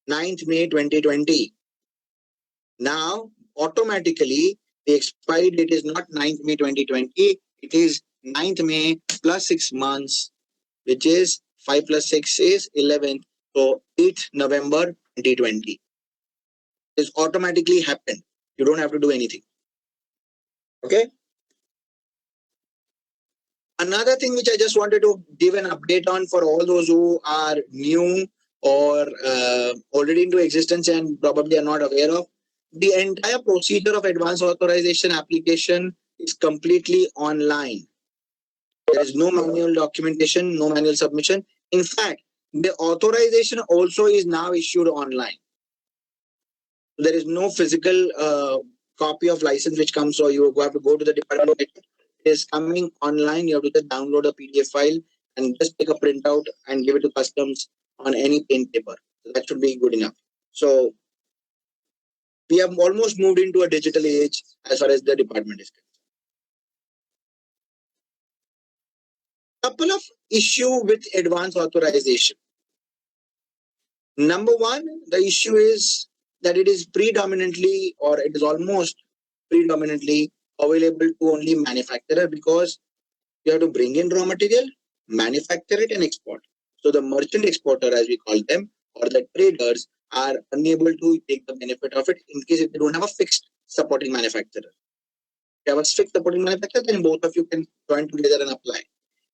9th May 2020. Now, automatically, the expiry date is not 9th May 2020. It is 9th May plus 6 months, which is 5 plus 6 is 11th. So 8th November 2020. This automatically happened. You don't have to do anything. Okay. Another thing which I just wanted to give an update on for all those who are new or already into existence and probably are not aware of, the entire procedure of advance authorization application is completely online. There is no manual documentation, no manual submission. In fact, the authorization also is now issued online. There is no physical copy of license which comes, so you have to go to the department. It is coming online. You have to just download a PDF file and just take a printout and give it to customs on any pen paper. So that should be good enough. So we have almost moved into a digital age as far as the department is concerned. Couple of issue with advance authorization. Number 1, the issue is that it is predominantly, or it is almost predominantly available to only manufacturer, because you have to bring in raw material, manufacture it and export. So the merchant exporter, as we call them, or the traders, are unable to take the benefit of it in case if they don't have a fixed supporting manufacturer. If you have a fixed supporting manufacturer, then both of you can join together and apply.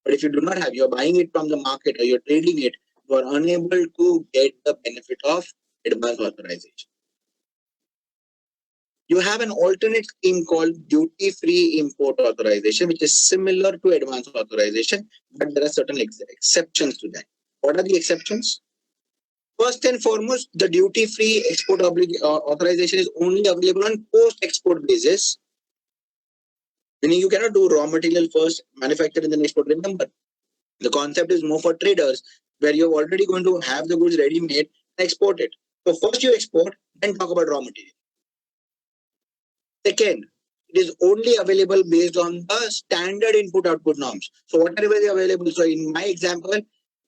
But if you do not have, you're buying it from the market or you're trading it, you are unable to get the benefit of advance authorization. You have an alternate scheme called duty-free import authorization, which is similar to advance authorization, but there are certain exceptions to that. What are the exceptions? First and foremost, the duty-free export authorization is only available on post-export basis, meaning you cannot do raw material first, manufacture and then export. Remember, the concept is more for traders, where you're already going to have the goods ready-made and export it. So first you export, then talk about raw material. Second, it is only available based on the standard input-output norms. So whatever is available. So in my example,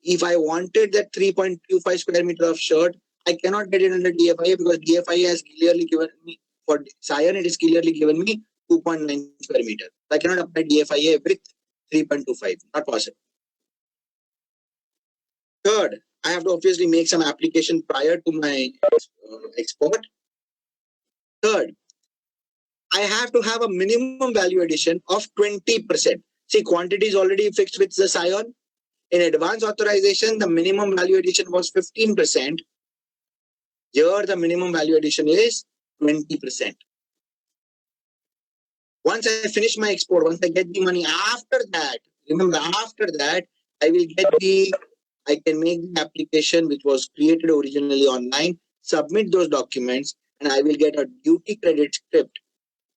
if I wanted that 3.25 square meter of shirt, I cannot get it under DFIA because DFIA has clearly given me, for Sion, it is clearly given me 2.9 square meter. I cannot apply DFIA with 3.25, not possible. Third, I have to obviously make some application prior to my export. Third, I have to have a minimum value addition of 20%. See, quantity is already fixed with the Sion. In advance authorization, the minimum value addition was 15%. Here, the minimum value addition is 20%. Once I finish my export, once I get the money, after that, remember, after that, I can make the application which was created originally online, submit those documents, and I will get a duty credit script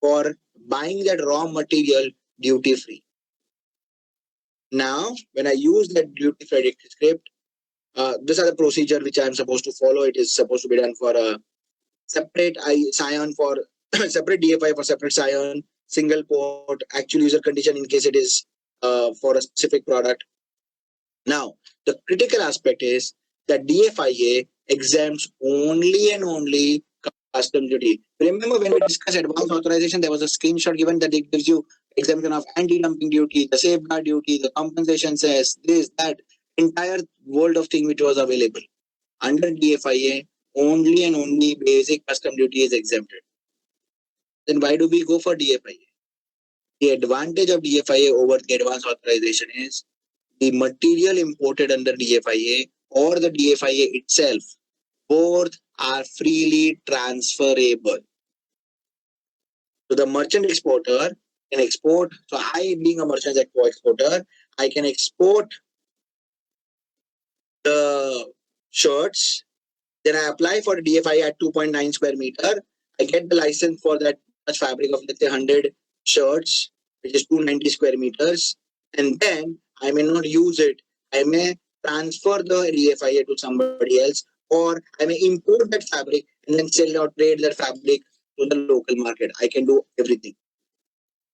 for buying that raw material duty free. Now, when I use that duty credit script, these are the procedure which I am supposed to follow. It is supposed to be done for a separate Sion for separate DFI for separate Sion, single port, actual user condition in case it is for a specific product. Now, the critical aspect is that DFIA exempts only and only custom duty. Remember when we discussed advance authorization, there was a screenshot given that it gives you exemption of anti-dumping duty, the safeguard duty, the compensation cess, this, that, entire world of thing which was available. Under DFIA, only and only basic custom duty is exempted. Then why do we go for DFIA? The advantage of DFIA over the advance authorization is the material imported under DFIA or the DFIA itself, both are freely transferable. So the merchant exporter can export. So I, being a merchant exporter, I can export the shirts. Then I apply for DFIA at 2.9 square meter. I get the license for that much fabric of, let's say, 100 shirts, which is 290 square meters. And then I may not use it. I may transfer the DFIA to somebody else, or I may import that fabric and then sell or trade that fabric to the local market. I can do everything.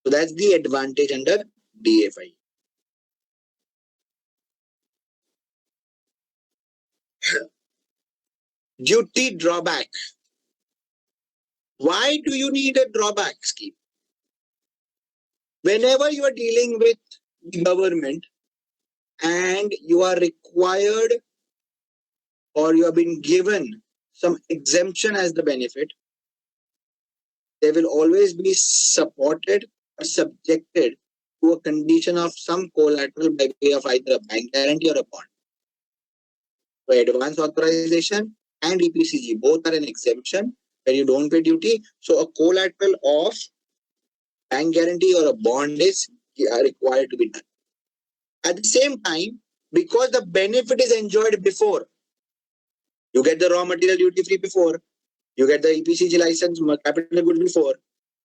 So that's the advantage under DFIA. Duty drawback. Why do you need a drawback scheme? Whenever you are dealing with the government and you are required or you have been given some exemption as the benefit, they will always be supported or subjected to a condition of some collateral by way of either a bank guarantee or a bond. So advance authorization and EPCG both are an exemption when you don't pay duty. So a collateral of bank guarantee or a bond is required to be done. At the same time, because the benefit is enjoyed before, you get the raw material duty free before, you get the EPCG license, capital goods before,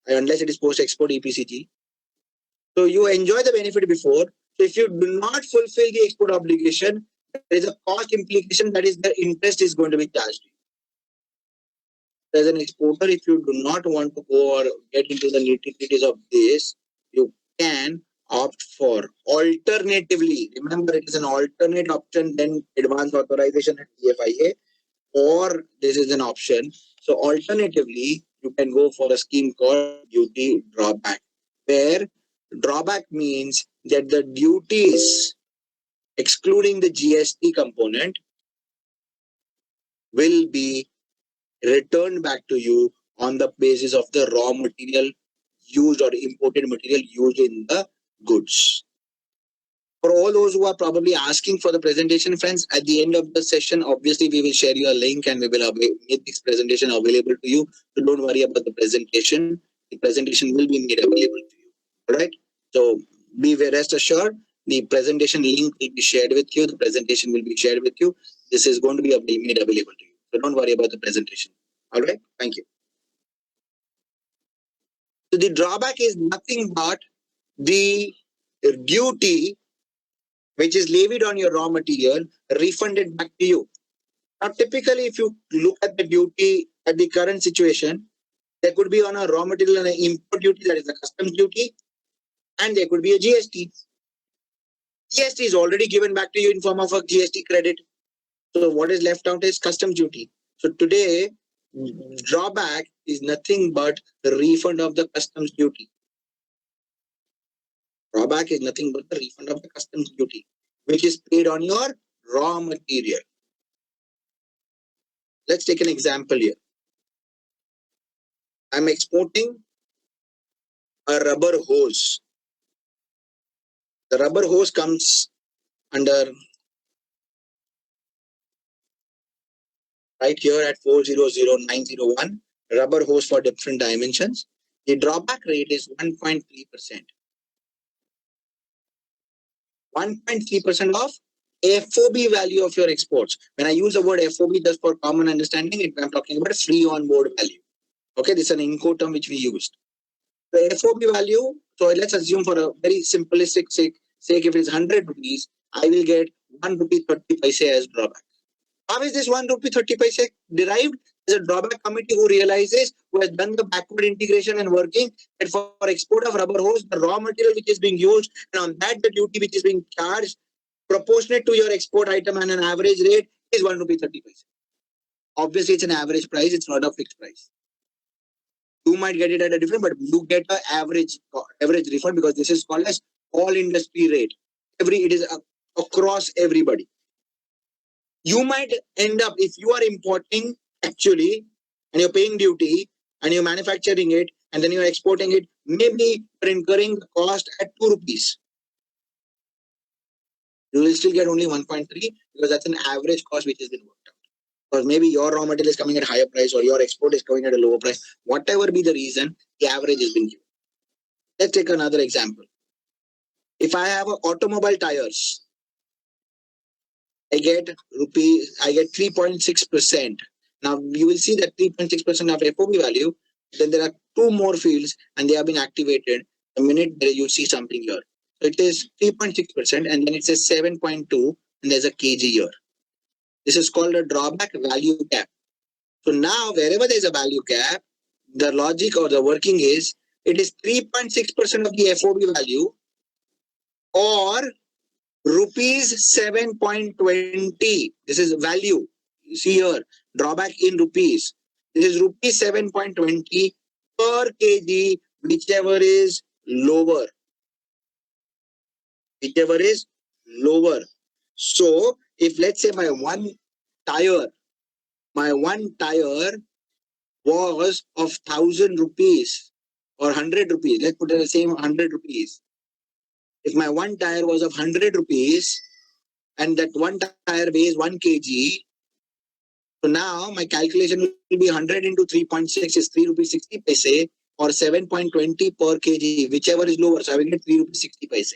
unless it is post-export EPCG. So you enjoy the benefit before. So if you do not fulfill the export obligation, there is a cost implication, that is the interest is going to be charged. As an exporter, if you do not want to go or get into the nitty-gritties of this, you can opt for alternatively. Remember, it is an alternate option than advance authorization at DFIA, or this is an option. So alternatively, you can go for a scheme called duty drawback, where drawback means that the duties, excluding the GST component, will be returned back to you on the basis of the raw material used or imported material used in the goods. For all those who are probably asking for the presentation, friends, at the end of the session, obviously we will share you a link and we will make this presentation available to you. So don't worry about the presentation. The presentation will be made available to you. All right. So be rest assured, the presentation link will be shared with you. The presentation will be shared with you. This is going to be made available to you. So don't worry about the presentation. All right. Thank you. So the drawback is nothing but the duty which is levied on your raw material refunded back to you. Now, typically, if you look at the duty at the current situation, there could be on a raw material and an import duty, that is the customs duty, and there could be a GST. GST is already given back to you in form of a GST credit. So what is left out is customs duty. So today, drawback is nothing but the refund of the customs duty. Drawback is nothing but the refund of the customs duty, which is paid on your raw material. Let's take an example here. I'm exporting a rubber hose. The rubber hose comes under right here at 400901, rubber hose for different dimensions. The drawback rate is 1.3%. 1.3% of FOB value of your exports. When I use the word FOB, just for common understanding, I'm talking about free on board value. Okay, this is an Incoterm which we used. The FOB value, so let's assume for a very simplistic sake, if it is 100 rupees, I will get 1 rupee 30 paise as drawback. How is this 1 rupee 30 paise derived? There's a drawback committee who realizes, who has done the backward integration and working that for export of rubber hose, the raw material which is being used, and on that the duty which is being charged proportionate to your export item and an average rate is 1 rupee 30 paise. Obviously, it's an average price, it's not a fixed price. You might get it at a different, but you get an average refund because this is called as all industry rate. It is across everybody. You might end up, if you are importing actually and you're paying duty and you're manufacturing it and then you're exporting it, maybe you're incurring the cost at 2 rupees. You will still get only 1.3 because that's an average cost which has been worked out. Because maybe your raw material is coming at a higher price or your export is coming at a lower price. Whatever be the reason, the average has been given. Let's take another example. If I have automobile tires, I get 3.6%. Now you will see that 3.6% of FOB value. Then there are 2 more fields and they have been activated the minute you see something here. So it is 3.6% and then it says 7.2 and there's a kg here. This is called a drawback value cap. So now wherever there's a value cap, the logic or the working is it is 3.6% of the FOB value or rupees 7.20. This is value. You see here, drawback in rupees. This is rupees 7.20 per kg, whichever is lower. Whichever is lower. So if let's say my one tire was of 1,000 rupees or 100 rupees, let's put it the same 100 rupees. If my one tire was of 100 rupees and that one tire weighs 1 kg, so now my calculation will be 100 into 3.6 is 3 rupees 60 paise or 7.20 per kg, whichever is lower. So I will get 3 rupees 60 paise.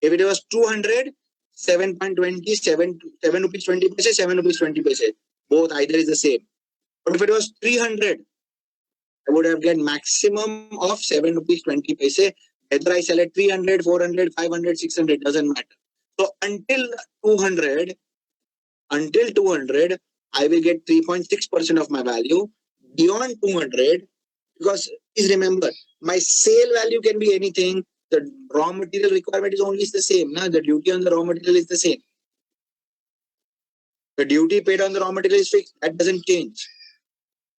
If it was 200, 7.20, 7 rupees 20 paise, 7 rupees 20 paise. Both either is the same. But if it was 300, I would have get maximum of 7 rupees 20 paise. Whether I sell at 300, 400, 500, 600, doesn't matter. So until 200, I will get 3.6% of my value. Beyond 200, because please remember, my sale value can be anything. The raw material requirement is only the same. Now the duty on the raw material is the same. The duty paid on the raw material is fixed. That doesn't change.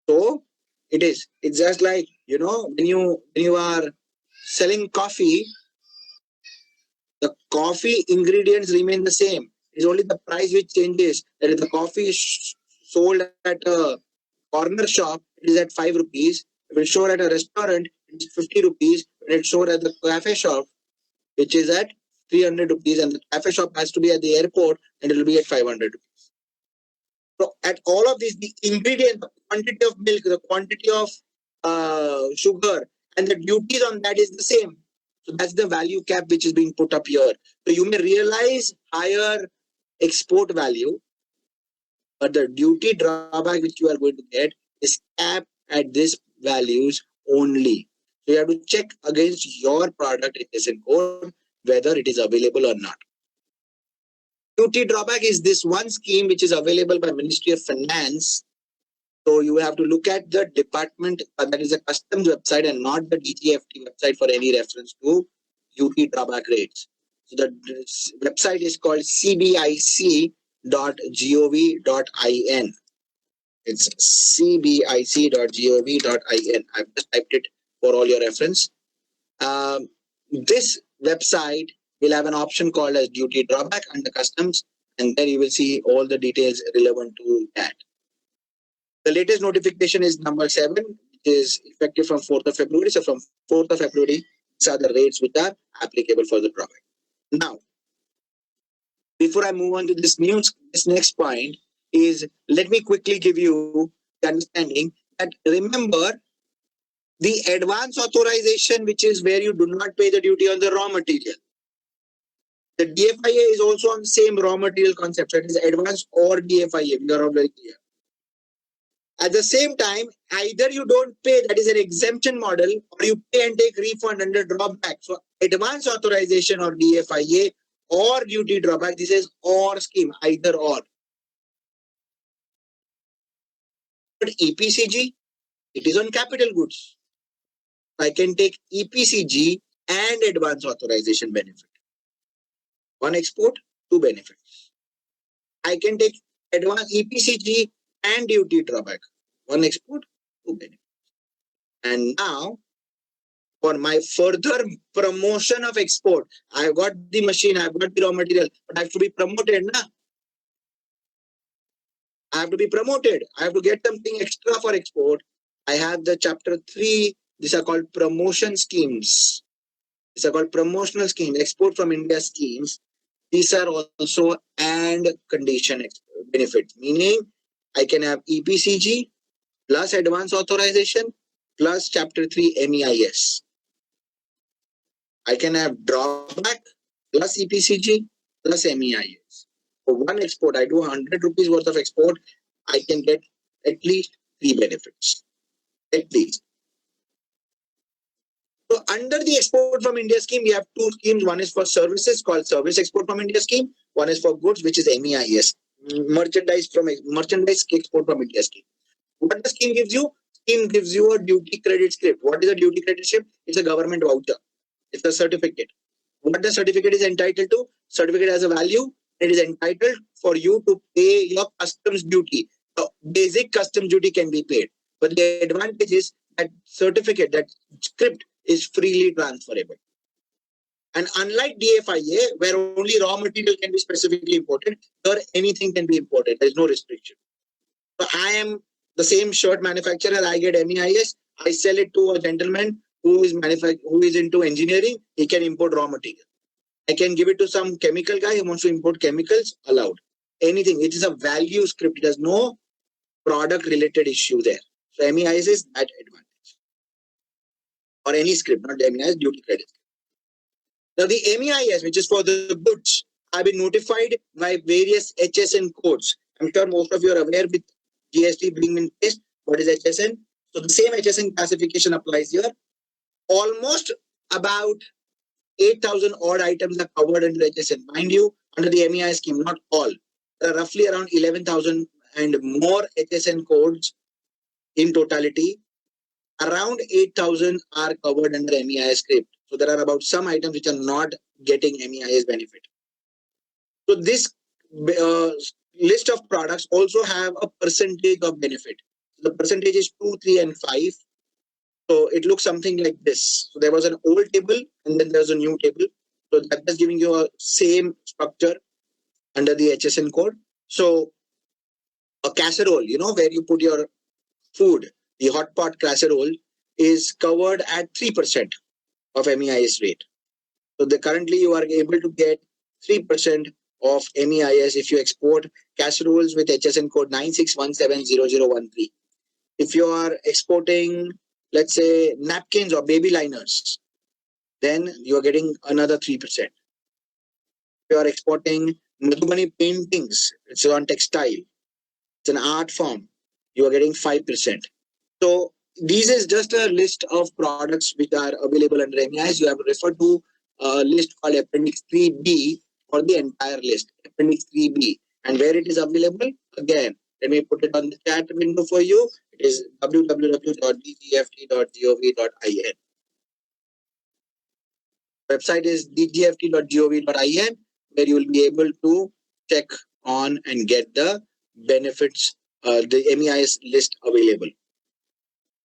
So it's just like, when you are selling coffee, the coffee ingredients remain the same. It's only the price which changes. That is, the coffee is sold at a corner shop, it is at 5 rupees. If it's shown at a restaurant, it's 50 rupees. When it's shown at the cafe shop, which is at 300 rupees, and the cafe shop has to be at the airport, and it will be at 500 rupees. So at all of these, the ingredient, the quantity of milk, the quantity of sugar, and the duties on that is the same. So that's the value cap which is being put up here. So you may realize higher export value, but the duty drawback which you are going to get is capped at these values only. So you have to check against your product HSN code whether it is available or not. Duty drawback is this one scheme which is available by Ministry of Finance. So you have to look at the department that is a customs website and not the DGFT website for any reference to duty drawback rates. So the website is called cbic.gov.in. It's cbic.gov.in. I've just typed it for all your reference. This website will have an option called as duty drawback under customs, and there you will see all the details relevant to that. The latest notification is number 7, which is effective from 4th of February. So from 4th of February, these are the rates which are applicable for the drawback. Now, before I move on to this next point is, let me quickly give you the understanding that, remember, the advance authorization, which is where you do not pay the duty on the raw material. The DFIA is also on the same raw material concept. So it is advance or DFIA. We are all very clear. At the same time, either you don't pay, that is an exemption model, or you pay and take refund under drawback. So advance authorization or DFIA or duty drawback, this is OR scheme, either or. But EPCG, it is on capital goods. I can take EPCG and advance authorization benefit. One export, 2 benefits. I can take advance EPCG and duty drawback. One export, 2 benefits. And now, for my further promotion of export, I've got the machine, I've got the raw material, but I have to be promoted. I have to be promoted. I have to get something extra for export. I have the chapter 3. These are called promotion schemes. These are called promotional schemes, export from India schemes. These are also and condition benefits, meaning I can have EPCG plus advance authorization plus chapter 3 MEIS. I can have drawback plus EPCG plus MEIS. For one export, I do 100 rupees worth of export, I can get at least 3 benefits. At least. So under the export from India scheme, we have 2 schemes. One is for services called Service Export from India scheme. One is for goods, which is MEIS, merchandise export from India scheme. What the scheme gives you? Scheme gives you a duty credit script. What is a duty credit script? It's a government voucher. It's a certificate. What the certificate is entitled to? Certificate has a value. It is entitled for you to pay your customs duty. So basic customs duty can be paid. But the advantage is that certificate, that script, is freely transferable. And unlike DFIA, where only raw material can be specifically imported, here anything can be imported. There is no restriction. So I am the same shirt manufacturer. I get MEIS. I sell it to a gentleman who is into engineering. He can import raw material. I can give it to some chemical guy who wants to import chemicals. Allowed. Anything. It is a value script. It has no product related issue there. So MEIS is that advantage. Or any script, not MEIS, duty credit. Now the MEIS, which is for the goods, have been notified by various HSN codes. I'm sure most of you are aware with GST being in place. What is HSN? So the same HSN classification applies here. Almost about 8,000 odd items are covered under HSN. Mind you, under the MEIS scheme, not all. There are roughly around 11,000 and more HSN codes in totality. Around 8,000 are covered under MEIS script. So there are about some items which are not getting MEIS benefit. So this list of products also have a percentage of benefit. The percentage is 2, 3, and 5. So it looks something like this. So there was an old table and then there's a new table. So that is giving you a same structure under the HSN code. So a casserole, where you put your food, the hot pot casserole, is covered at 3% of MEIS rate. So currently you are able to get 3% of MEIS if you export casseroles with HSN code 96170013. If you are exporting, let's say, napkins or baby liners, then you are getting another 3%. If you are exporting Madhubani paintings, it's on textile, it's an art form, you are getting 5%. So this is just a list of products which are available under MEIS. You have to refer to a list called Appendix 3B for the entire list. Appendix 3B. And where it is available, again, let me put it on the chat window for you. It is www.dgft.gov.in. Website is dgft.gov.in, where you will be able to check on and get the benefits, the MEIS list available.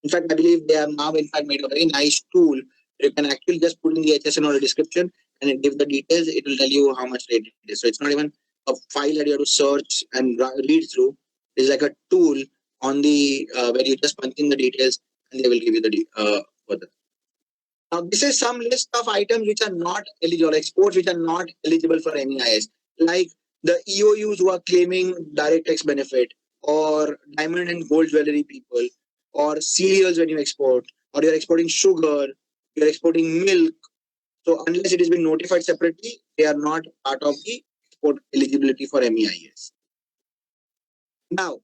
In fact, I believe they have now, in fact, made a very nice tool. You can actually just put in the HSN or a description and it gives the details. It will tell you how much rate it is. So it's not even a file that you have to search and read through. It's like a tool on the where you just punch in the details and they will give you the further. Now, this is some list of items which are not eligible, exports which are not eligible for MEIS, like the EOUs who are claiming direct tax benefit, or diamond and gold jewelry people, or cereals when you export, or you're exporting sugar, you're exporting milk. So unless it has been notified separately, they are not part of the export eligibility for MEIS. Now,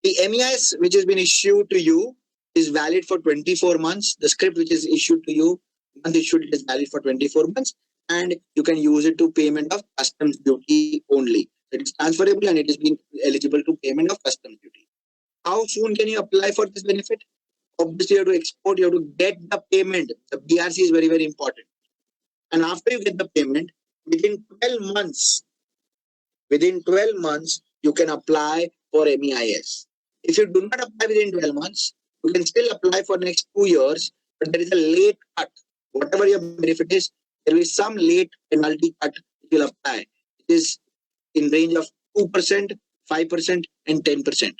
the MEIS which has been issued to you is valid for 24 months. The script which is issued to you, once issued, is valid for 24 months, and you can use it to payment of customs duty only. It is transferable and it is being eligible to payment of customs duty. How soon can you apply for this benefit? Obviously, you have to export, you have to get the payment. The BRC is very, very important. And after you get the payment, within 12 months, you can apply for MEIS. If you do not apply within 12 months, you can still apply for next 2 years, but there is a late cut. Whatever your benefit is, there will be some late penalty cut you will apply. It is in range of 2%, 5%, and 10%.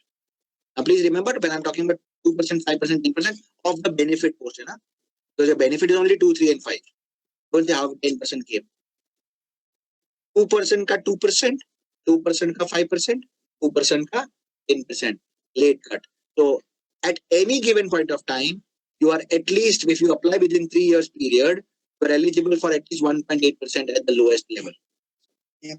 Now, please remember, when I'm talking about 2%, 5%, 10% of the benefit portion, because your benefit is only 2, 3, and 5. Don't say how 10% came. 2% ka 2%, 2% ka 5%, 2% ka 10% late cut. So at any given point of time, you are at least, if you apply within 3 years period, you are eligible for at least 1.8% at the lowest level. Yeah.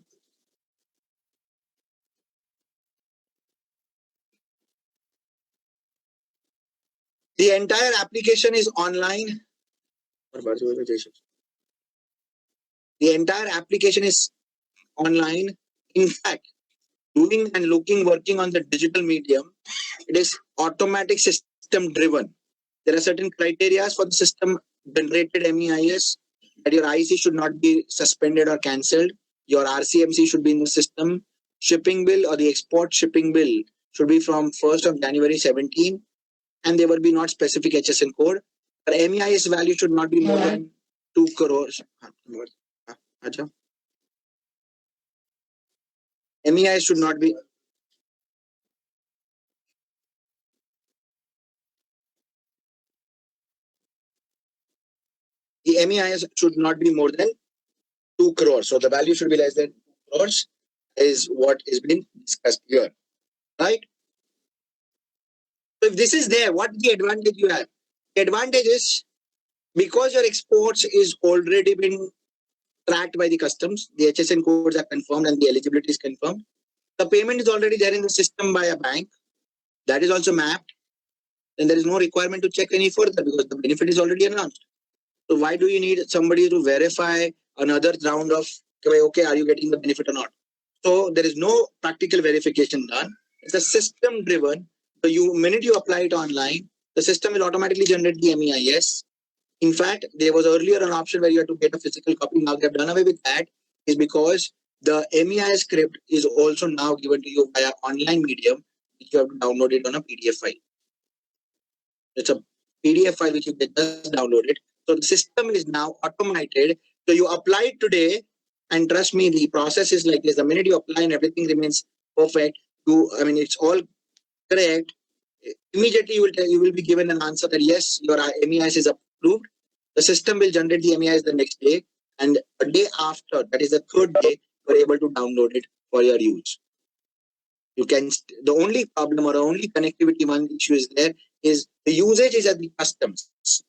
The entire application is online. The entire application is online. In fact, doing and working on the digital medium, it is automatic system driven. There are certain criteria for the system generated MEIS, that your IC should not be suspended or cancelled. Your RCMC should be in the system. Shipping bill or the export shipping bill should be from 1st of January 17, and there will be not specific HSN code. But MEIS value should not be more than 2 crores. MEIS should not be. The MEIS should not be more than 2 crores. So the value should be less than 2 crores is what is being discussed here. Right? So if this is there, what the advantage you have? The advantage is, because your exports is already been tracked by the customs, the HSN codes are confirmed and the eligibility is confirmed. The payment is already there in the system by a bank. That is also mapped. Then there is no requirement to check any further because the benefit is already announced. So why do you need somebody to verify another round of, okay, are you getting the benefit or not? So there is no practical verification done. It's a system driven. So minute you apply it online, the system will automatically generate the MEIS. In fact, there was earlier an option where you had to get a physical copy. Now they have done away with that, is because the MEIS script is also now given to you via online medium, which you have to download it on a PDF file. It's a PDF file which you can just download it. So the system is now automated. So you apply it today, and trust me, the process is like this. The minute you apply and everything remains perfect, it's all correct. immediately you will be given an answer that yes, your MEIS is approved. The system will generate the MEIS the next day, and a day after, that is the third day, you are able to download it for your use. You can. The only problem or only connectivity one issue is there is the usage is at the customs. So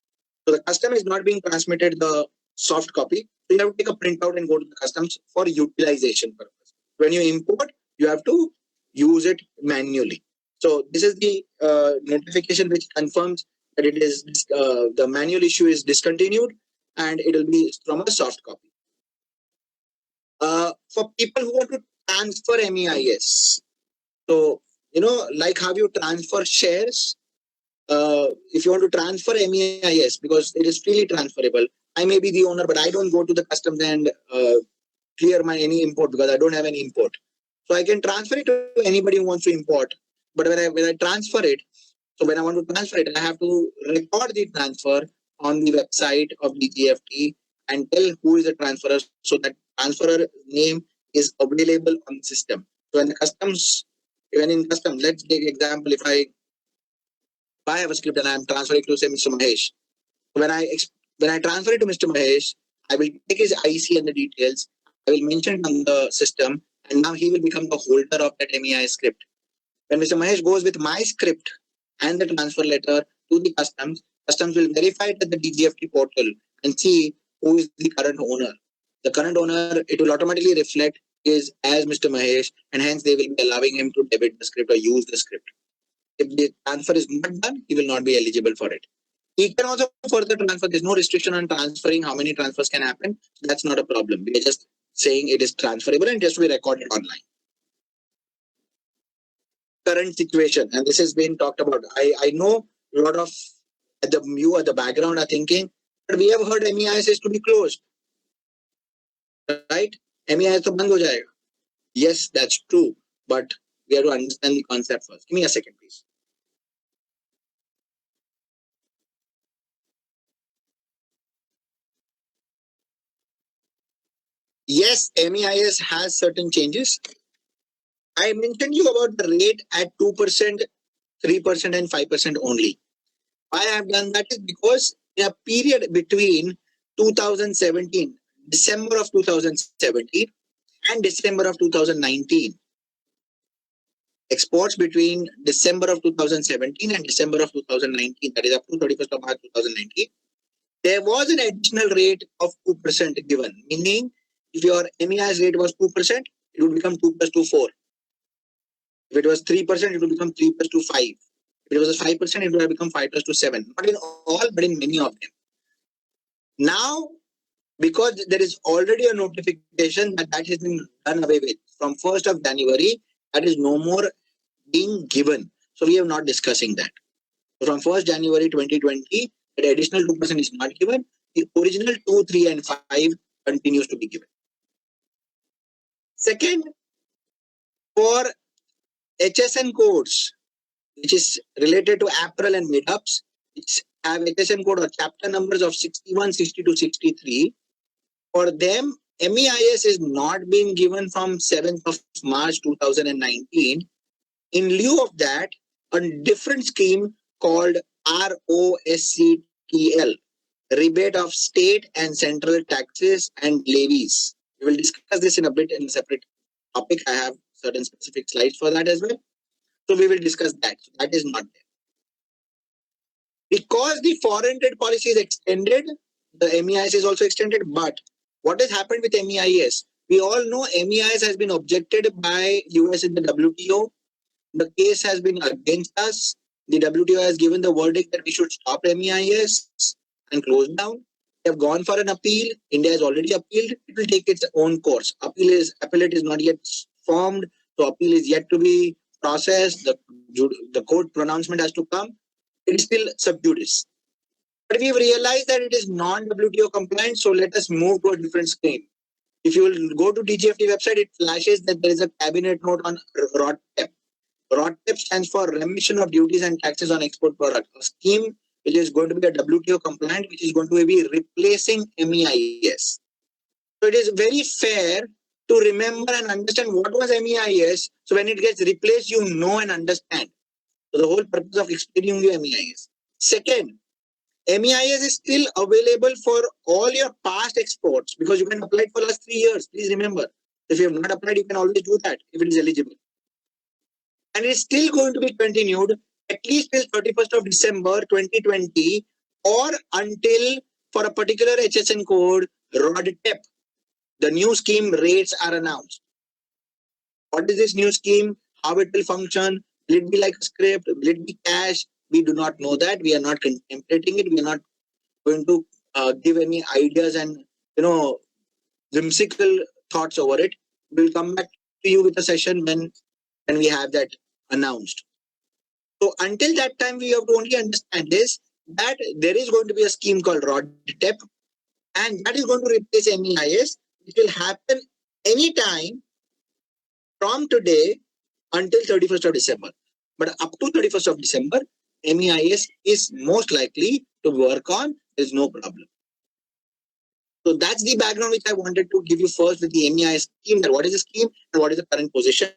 the custom is not being transmitted the soft copy. So you have to take a printout and go to the customs for utilization purpose. When you import, you have to use it manually. So this is the notification which confirms that it is the manual issue is discontinued and it will be from a soft copy. For people who want to transfer MEIS, so like how you transfer shares, if you want to transfer MEIS because it is freely transferable, I may be the owner, but I don't go to the customs and clear my any import because I don't have any import. So I can transfer it to anybody who wants to import. But when I transfer it, so when I want to transfer it, I have to record the transfer on the website of DGFT and tell who is the transferer, so that transferer name is available on the system. So when the customs, when in customs, let's take example, if I have a script and I am transferring to say Mr. Mahesh. When I transfer it to Mr. Mahesh, I will take his IC and the details. I will mention it on the system, and now he will become the holder of that MEIS script. When Mr. Mahesh goes with my script and the transfer letter to the customs will verify it at the DGFT portal and see who is the current owner. The current owner, it will automatically reflect is as Mr. Mahesh, and hence they will be allowing him to debit the script or use the script. If the transfer is not done, he will not be eligible for it. He can also further transfer. There's no restriction on transferring how many transfers can happen. That's not a problem. We're just saying it is transferable and just be recorded online. Current situation, and this has been talked about. I know a lot of at the background are thinking, but we have heard MEIS is to be closed, right? MEIS to band ho jayega. Yes, that's true, but we have to understand the concept first. Give me a second, please. Yes, MEIS has certain changes. I mentioned you about the rate at 2%, 3% and 5% only. Why I have done that is because in a period between 2017, December of 2017 and December of 2019, exports between December of 2017 and December of 2019, that is up to 31st of March 2019, there was an additional rate of 2% given, meaning if your MEIS rate was 2%, it would become 2 plus 2, 4. If it was 3%, it would become 3 plus 2, 5. If it was 5%, it would have become 5 plus 2, 7. Not in all, but in many of them. Now, because there is already a notification that has been done away with from 1st of January, that is no more being given. So we are not discussing that. So from 1st January 2020, the additional 2% is not given. The original 2, 3 and 5 continues to be given. Second, for HSN codes, which is related to April and mid-ups, which have HSN code or chapter numbers of 61, 62, 63. For them, MEIS is not being given from 7th of March 2019. In lieu of that, a different scheme called ROSCTL, Rebate of State and Central Taxes and Levies. We will discuss this in a bit in a separate topic. I have certain specific slides for that as well. So we will discuss that. So that is not there. Because the foreign trade policy is extended, the MEIS is also extended. But what has happened with MEIS? We all know MEIS has been objected by US in the WTO. The case has been against us. The WTO has given the verdict that we should stop MEIS and close down. They have gone for an appeal. India has already appealed. It will take its own course. Appellate is not yet formed. So appeal is yet to be processed. The court pronouncement has to come. It is still sub judice. But we've realized that it is non-WTO compliant. So let us move to a different scheme. If you will go to DGFT website, it flashes that there is a cabinet note on RODTEP. RODTEP stands for Remission of Duties and Taxes on Export Products, a scheme which is going to be a WTO compliant, which is going to be replacing MEIS. So it is very fair to remember and understand what was MEIS. So when it gets replaced, you know and understand. So the whole purpose of explaining you MEIS. Second, MEIS is still available for all your past exports because you can apply it for last 3 years. Please remember, if you have not applied, you can always do that if it is eligible. And it's still going to be continued at least till 31st of December 2020 or until for a particular HSN code, RODTEP, the new scheme rates are announced. What is this new scheme? How it will function? Will it be like a script? Will it be cash? We do not know that. We are not contemplating it. We are not going to give any ideas and whimsical thoughts over it. We'll come back to you with a session when we have that announced. So until that time, we have to only understand this, that there is going to be a scheme called RODTEP, and that is going to replace MEIS. It will happen anytime from today until 31st of December. But up to 31st of December, MEIS is most likely to work on. There's no problem. So that's the background which I wanted to give you first with the MEIS scheme, that what is the scheme and what is the current position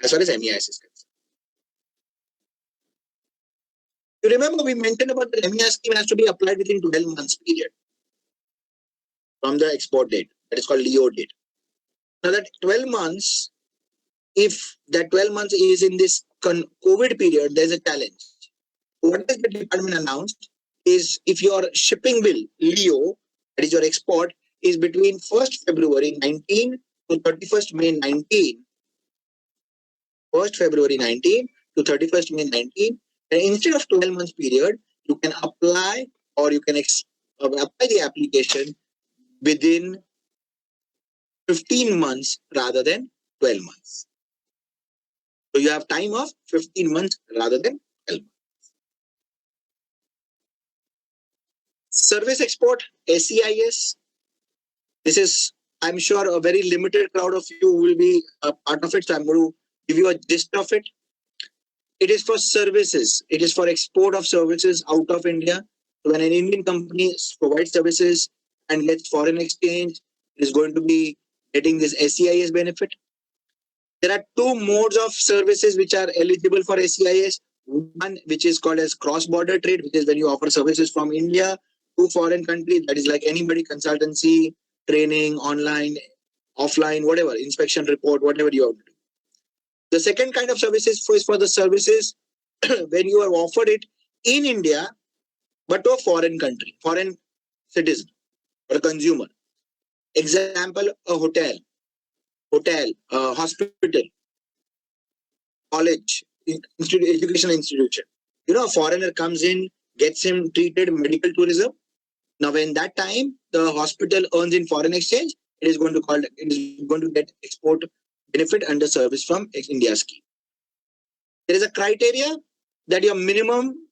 as far as MEIS is concerned. You remember we mentioned about the MEIS scheme has to be applied within 12 months period from the export date. That is called LEO date. Now that 12 months, if that 12 months is in this COVID period, there's a challenge. What has the department announced is if your shipping bill, LEO, that is your export, is between 1st February 19 to 31st May 19, 1st February 19 to 31st May 19, and instead of 12 months period, you can apply or you can apply the application within 15 months rather than 12 months. So you have time of 15 months rather than 12 months. Service export, SEIS. This is, I'm sure, a very limited crowd of you will be a part of it. So I'm going to give you a gist of it. It is for services. It is for export of services out of India. So when an Indian company provides services and gets foreign exchange, it is going to be getting this SEIS benefit. There are two modes of services which are eligible for SEIS. One which is called as cross-border trade, which is when you offer services from India to foreign countries. That is like anybody, consultancy, training, online, offline, whatever, inspection report, whatever you have to do. The second kind of services is for the services when you are offered it in India, but to a foreign country, foreign citizen or a consumer. Example, a hotel, hospital, college, educational institution. A foreigner comes in, gets him treated, medical tourism. Now, when that time the hospital earns in foreign exchange, it is going to get export benefit under service from India scheme. There is a criteria that your minimum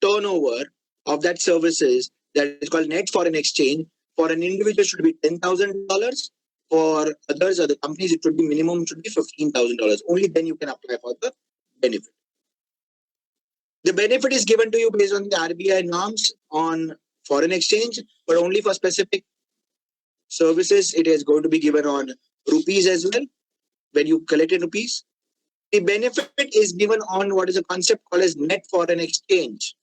turnover of that services, that is called net foreign exchange, for an individual should be $10,000. For others, other companies, it should be minimum should be $15,000. Only then you can apply for the benefit. The benefit is given to you based on the RBI norms on foreign exchange, but only for specific services. It is going to be given on rupees as well. When you collect in rupees, the benefit is given on what is a concept called as net foreign exchange,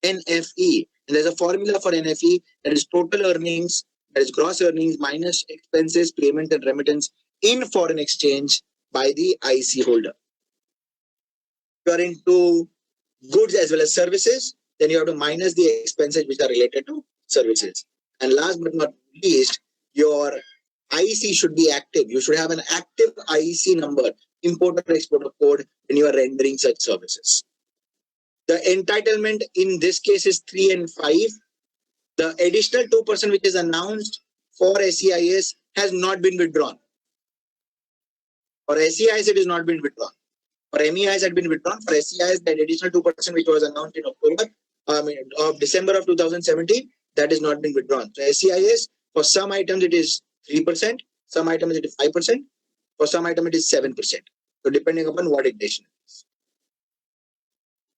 NFE. And there's a formula for NFE, that is total earnings, that is gross earnings minus expenses, payment and remittance in foreign exchange by the IC holder. If you are into goods as well as services, then you have to minus the expenses which are related to services. And last but not least, your IEC should be active. You should have an active IEC number, import or export code, when you are rendering such services. The entitlement in this case is 3 and 5. The additional 2% which is announced for SEIS has not been withdrawn. For SEIS, it has not been withdrawn. For MEIS, it had been withdrawn. For SEIS, that additional 2% which was announced in December of 2017, that has not been withdrawn. So SEIS, for some items it is 3%, some items it is 5%, for some items it is 7%. So depending upon what ignition is.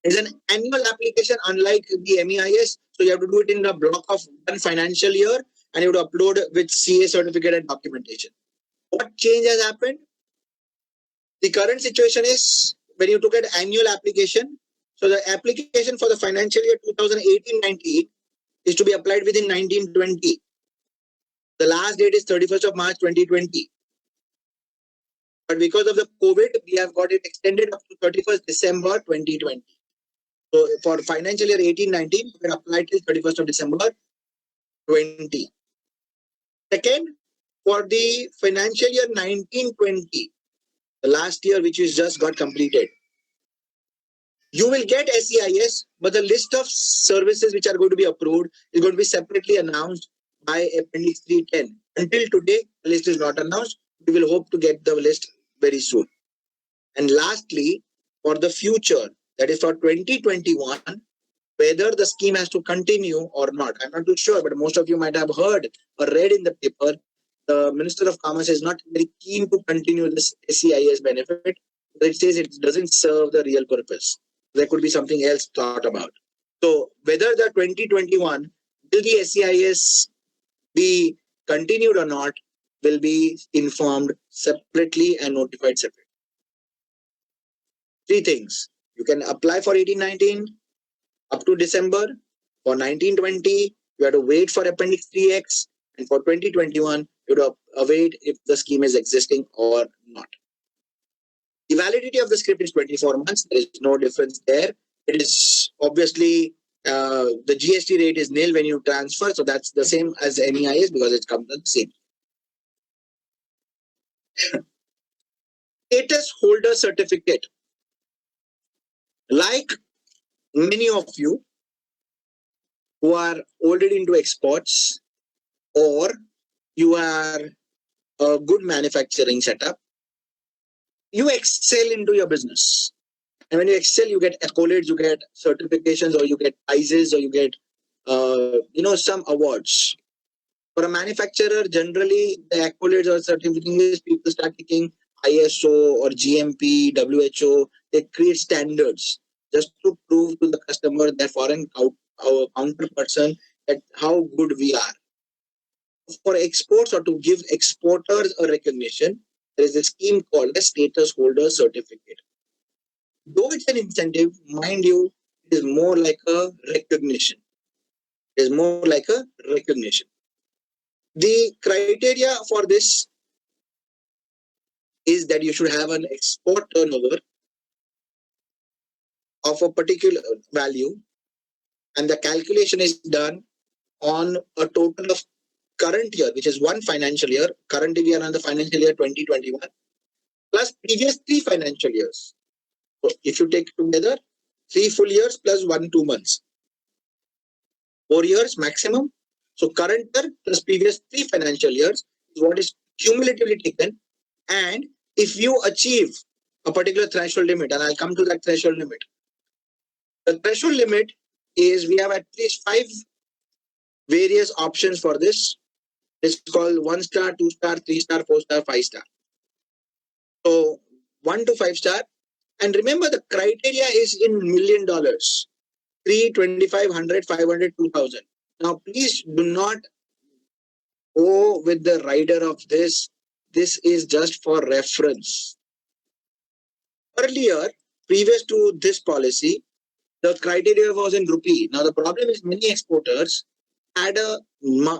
It's an annual application, unlike the MEIS. So you have to do it in a block of one financial year, and you have to upload with CA certificate and documentation. What change has happened? The current situation is when you look at annual application, So the application for the financial year 2018-19 is to be applied within 1920. The last date is 31st of March 2020. But because of the COVID, we have got it extended up to 31st December 2020. So for financial year 18-19, you can apply till 31st of December 20. Second, for the financial year 19-20, the last year which is just got completed, you will get SEIS, but the list of services which are going to be approved is going to be separately announced by Appendix 310. Until today, the list is not announced. We will hope to get the list very soon. And lastly, for the future, that is for 2021, whether the scheme has to continue or not. I'm not too sure, but most of you might have heard or read in the paper, the Minister of Commerce is not very keen to continue this SEIS benefit. It says it doesn't serve the real purpose. There could be something else thought about. So whether the 2021, will the SEIS be continued or not, will be informed separately and notified separately. Three things. You can apply for 18-19 up to December. For 19-20, you have to wait for Appendix 3X. And for 2021, you have to await if the scheme is existing or not. The validity of the script is 24 months. There is no difference there. It is obviously the GST rate is nil when you transfer. So that's the same as NEIS because it comes the same. Status holder certificate. Like many of you who are already into exports or you are a good manufacturing setup, you excel into your business. And when you excel, you get accolades, you get certifications, or you get prizes, or you get, some awards. For a manufacturer, generally, the accolades or certificates, people start taking ISO or GMP, WHO. They create standards just to prove to the customer, their foreign counterperson, that how good we are. For exports or to give exporters a recognition, there is a scheme called a status holder certificate. Though it's an incentive, mind you, it is more like a recognition. It is more like a recognition. The criteria for this is that you should have an export turnover of a particular value, and the calculation is done on a total of current year, which is one financial year. Currently, we are on the financial year 2021, plus previous 3 financial years. So if you take together 3 full years plus 1-2 months, 4 years maximum. So current year plus previous 3 financial years is what is cumulatively taken. And if you achieve a particular threshold limit, and I'll come to that threshold limit. The threshold limit is we have at least 5 various options for this. It's called 1 star, 2 star, 3 star, 4 star, 5 star. So 1 to 5 star. And remember, the criteria is in $1 million. 3, 25, 100, 500, 2000. Now, please do not go with the rider of this. This is just for reference. Earlier, previous to this policy, the criteria was in rupee. Now, the problem is many exporters had a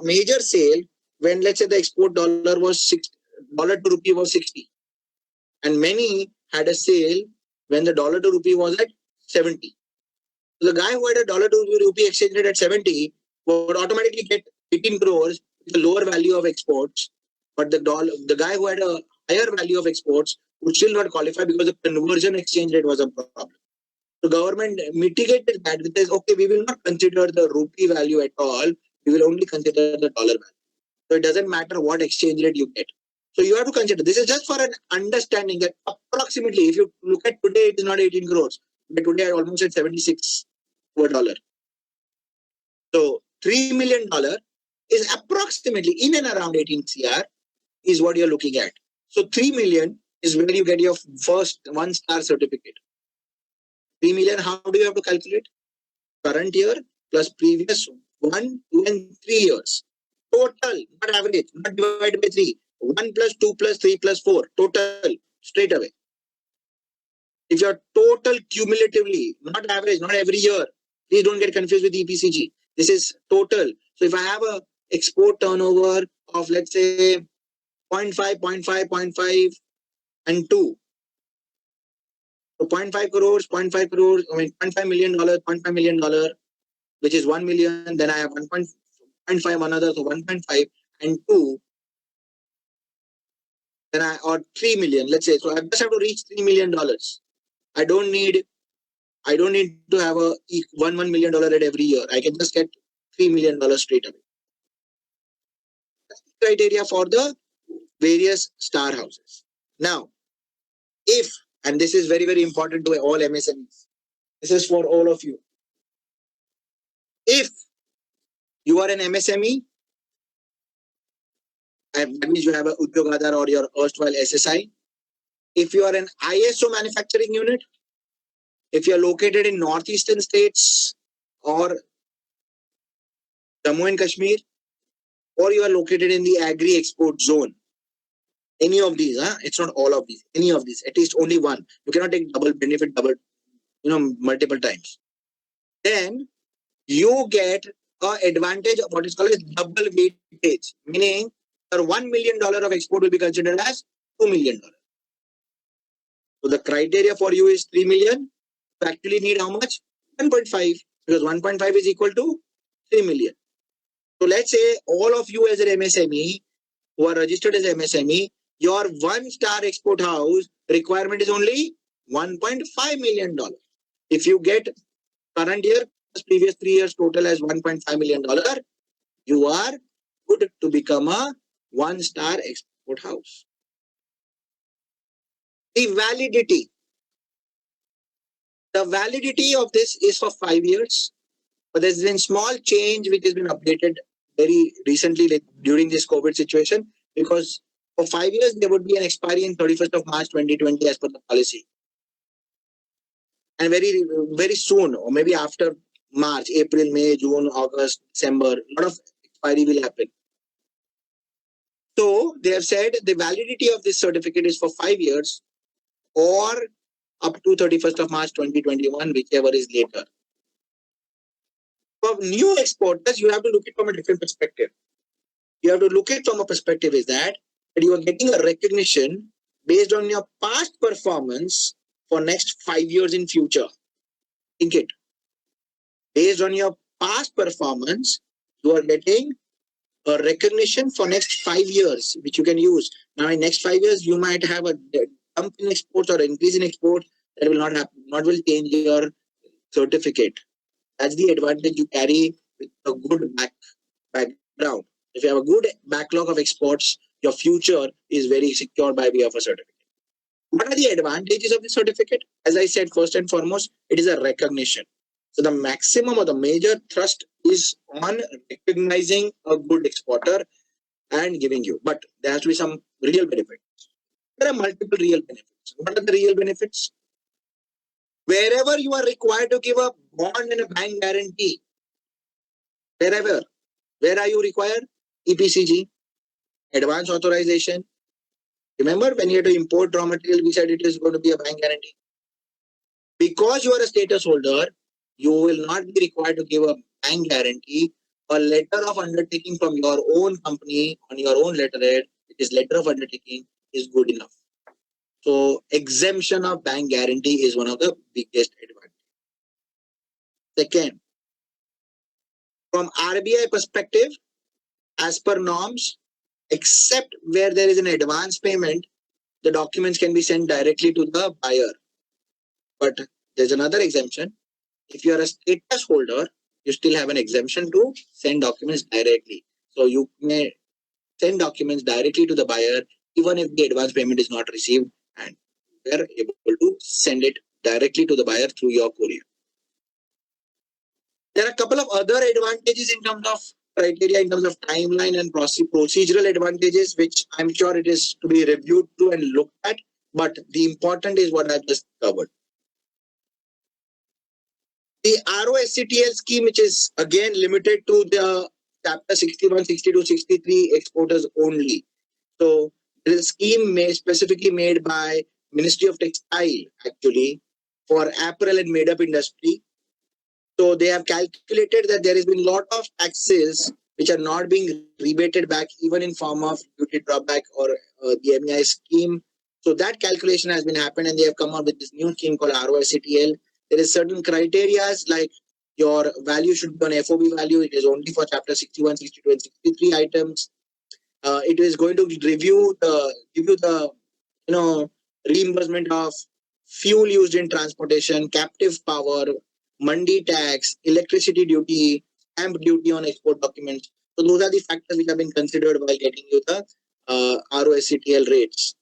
major sale when, let's say, the export dollar was dollar to rupee was 60. And many had a sale when the dollar to rupee was at 70. So the guy who had a dollar to rupee exchange rate at 70 would automatically get 18 crores with a lower value of exports. But the guy who had a higher value of exports would still not qualify because the conversion exchange rate was a problem. The government mitigated that with this, okay, we will not consider the rupee value at all. We will only consider the dollar value. So it doesn't matter what exchange rate you get. So you have to consider, this is just for an understanding that approximately, if you look at today, it is not 18 crores. But today I almost at 76 to a dollar. So $3 million is approximately in and around 18 CR is what you're looking at. So 3 million is where you get your first 1 star certificate. 3 million, how do you have to calculate? Current year plus previous 1, 2 and 3 years. Total, not average, not divided by 3. 1 plus 2 plus 3 plus 4. Total, straight away. If your total cumulatively, not average, not every year, please don't get confused with EPCG. This is total. So if I have a export turnover of, let's say, 0.5, 0.5, 0.5, and 2. So 0.5 crores, 0.5 crores, I mean $0.5 million, $0.5 million, which is 1 million. Then I have 1.5 another, so 1.5 and 2. Then or 3 million, let's say. So I just have to reach $3 million. I don't need to have a $1 million at every year. I can just get $3 million straight away. That's the criteria for the various star houses. Now, if, and this is very, very important to all MSMEs, this is for all of you. If you are an MSME, and that means you have a Udyog Aadhar or your erstwhile SSI. If you are an ISO manufacturing unit, if you are located in northeastern states or Jammu and Kashmir, or you are located in the agri export zone, any of these, it's not all of these, any of these, at least only one. You cannot take double benefit, multiple times. Then you get an advantage of what is called as double weightage, meaning your $1 million of export will be considered as $2 million. So the criteria for you is 3 million. You actually need how much? 1.5, because 1.5 is equal to 3 million. So let's say all of you as an MSME who are registered as MSME, your 1-star export house requirement is only $1.5 million. If you get current year plus previous 3 years total as $1.5 million, you are good to become a 1-star export house. The validity of this is for 5 years, but there's been small change which has been updated very recently, like during this COVID situation, because for 5 years there would be an expiry in 31st of March 2020 as per the policy. And very, very soon, or maybe after March, April, May, June, August, December, a lot of expiry will happen. So they have said the validity of this certificate is for 5 years or up to 31st of March 2021, whichever is later. For new exporters, you have to look at it from a different perspective. You have to look at it from a perspective is that you are getting a recognition based on your past performance for next 5 years in future. Think it. Based on your past performance, you are getting a recognition for next 5 years, which you can use. Now, in next 5 years, you might have a dump in exports or increase in exports. That will not happen. Not will change your certificate. That's the advantage you carry with a good background. If you have a good backlog of exports, your future is very secure by way of a certificate. What are the advantages of the certificate? As I said, first and foremost, it is a recognition. So the maximum or the major thrust is on recognizing a good exporter and giving you. But there has to be some real benefits. There are multiple real benefits. What are the real benefits? Wherever you are required to give a bond and a bank guarantee, wherever, where are you required? EPCG, advance authorization. Remember when you had to import raw material, we said it is going to be a bank guarantee. Because you are a status holder, you will not be required to give a bank guarantee. A letter of undertaking from your own company on your own letterhead, which is letter of undertaking, is good enough. So exemption of bank guarantee is one of the biggest advantages. Second, from RBI perspective, as per norms, except where there is an advance payment, the documents can be sent directly to the buyer. But there's another exemption. If you are a status holder, you still have an exemption to send documents directly. So you may send documents directly to the buyer even if the advance payment is not received, and we are able to send it directly to the buyer through your courier. There are a couple of other advantages in terms of criteria, in terms of timeline and procedural advantages, which I'm sure it is to be reviewed to and looked at. But the important is what I've just covered. The ROSCTL scheme, which is again limited to the chapter 61, 62, 63 exporters only. So it is a scheme specifically made by Ministry of Textile actually for apparel and made-up industry. So they have calculated that there has been a lot of taxes which are not being rebated back even in form of duty drawback or the MEI scheme. So that calculation has been happened and they have come up with this new scheme called ROSCTL. There is certain criteria like your value should be on FOB value. It is only for chapter 61, 62 and 63 items. It is going to give you the reimbursement of fuel used in transportation, captive power, mandi tax, electricity duty, stamp duty on export documents. So those are the factors which have been considered while getting you the ROSCTL rates.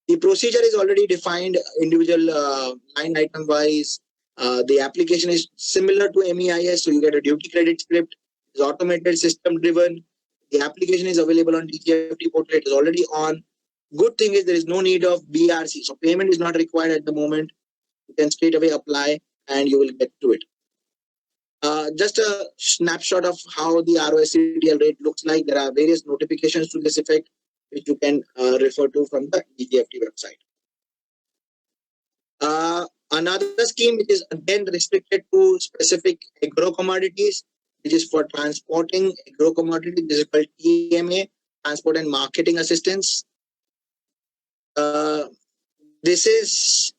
The procedure is already defined individual line item wise. The application is similar to MEIS, so you get a duty credit script. It's automated, system driven. The application is available on DGFT portal. It is already on. Good thing is there is no need of BRC, so payment is not required at the moment. You can straight away apply and you will get to it. Just a snapshot of how the ROSCTL rate looks like. There are various notifications to this effect, which you can refer to from the DGFT website. Another scheme which is again restricted to specific agro commodities, which is for transporting agro commodities. This is called TMA, Transport and Marketing Assistance. This is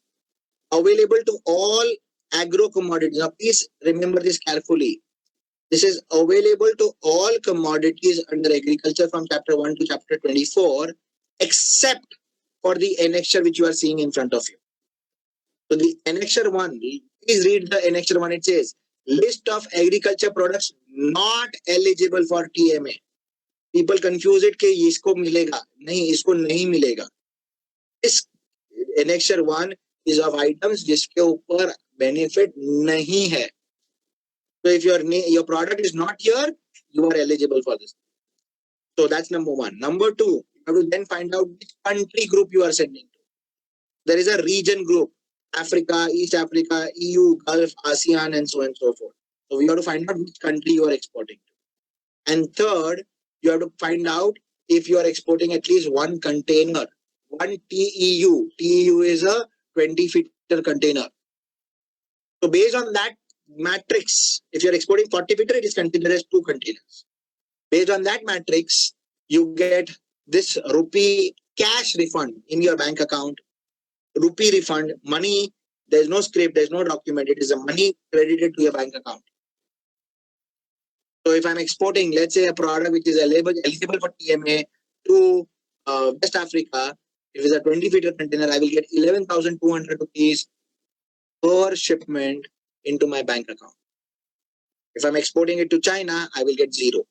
available to all agro commodities. Now, please remember this carefully. This is available to all commodities under agriculture from chapter 1 to chapter 24, except for the annexure which you are seeing in front of you. So the annexure 1, please read the annexure 1. It says, list of agriculture products not eligible for TMA. People confuse it कि इसको मिलेगा, नहीं इसको नहीं मिलेगा. This annexure 1 is of items जिसके ऊपर benefit नहीं है. So if your product is not here, you are eligible for this. So that's number 1. Number 2, you have to then find out which country group you are sending to. There is a region group, Africa, East Africa, EU, Gulf, ASEAN, and so on and so forth. So we have to find out which country you are exporting to. And third, you have to find out if you are exporting at least one container, one TEU. TEU is a 20-footer container. So based on that matrix, if you are exporting 40-footer, it is considered as 2 containers. Based on that matrix, you get this rupee cash refund in your bank account. Rupee refund, money, there's no script, there's no document, it is a money credited to your bank account. So if I'm exporting, let's say a product which is eligible for TMA to West Africa, if it's a 20-footer container, I will get 11,200 rupees per shipment into my bank account. If I'm exporting it to China, I will get 0.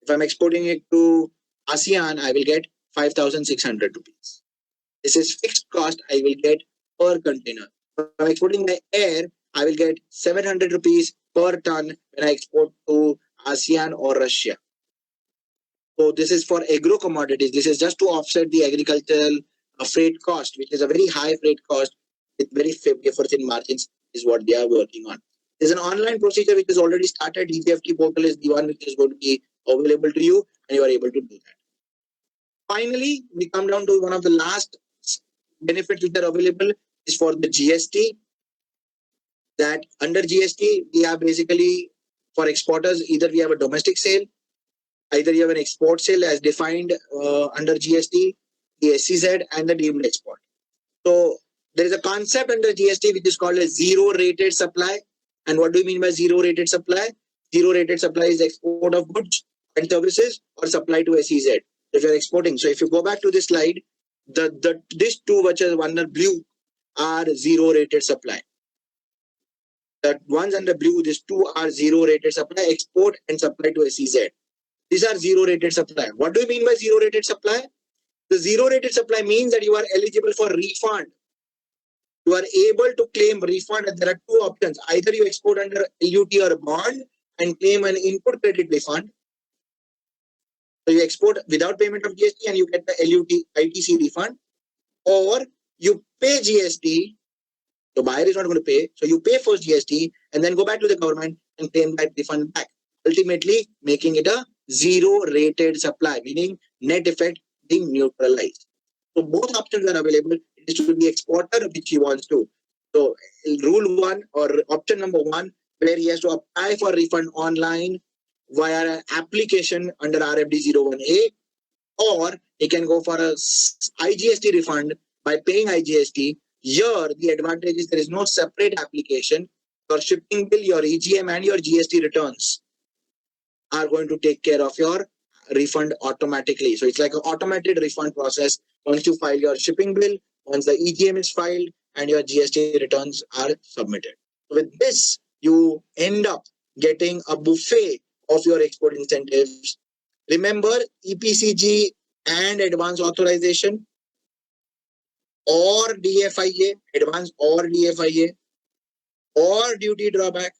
If I'm exporting it to ASEAN, I will get 5,600 rupees. This is fixed cost I will get per container. If I'm exporting by air, I will get 700 rupees per ton when I export to ASEAN or Russia. So this is for agro commodities. This is just to offset the agricultural freight cost, which is a very high freight cost with very efforts in margins is what they are working on. There's an online procedure which is already started. DGFT portal is the one which is going to be available to you and you are able to do that. Finally, we come down to one of the last benefits which are available is for the GST. That under GST, we have basically for exporters, either we have a domestic sale, either you have an export sale as defined under GST, the SEZ and the deemed export. So there is a concept under GST which is called a zero rated supply. And what do you mean by zero rated supply? Zero rated supply is export of goods and services or supply to SEZ. If you're exporting. So if you go back to this slide, these two which are under blue are zero rated supply. The ones under blue, these two are zero rated supply, export and supply to SEZ. These are zero rated supply. What do you mean by zero rated supply? The zero rated supply means that you are eligible for refund. You are able to claim refund and there are 2 options. Either you export under LUT or a bond and claim an input credit refund. So you export without payment of GST and you get the LUT ITC refund, or you pay GST. The buyer is not going to pay. So you pay first GST and then go back to the government and claim that refund back. Ultimately making it a zero rated supply, meaning net effect being neutralized. So both options are available. It is to the exporter which he wants to. So rule 1 or option number 1, where he has to apply for refund online via an application under RFD 01A, or he can go for a IGST refund by paying IGST. Here, the advantage is there is no separate application. Your shipping bill, your EGM, and your GST returns are going to take care of your refund automatically. So it's like an automated refund process. Once you file your shipping bill, once the EGM is filed, and your GST returns are submitted. With this, you end up getting a buffet of your export incentives. Remember, EPCG and advance authorization, or DFIA, advance or DFIA, or duty drawback.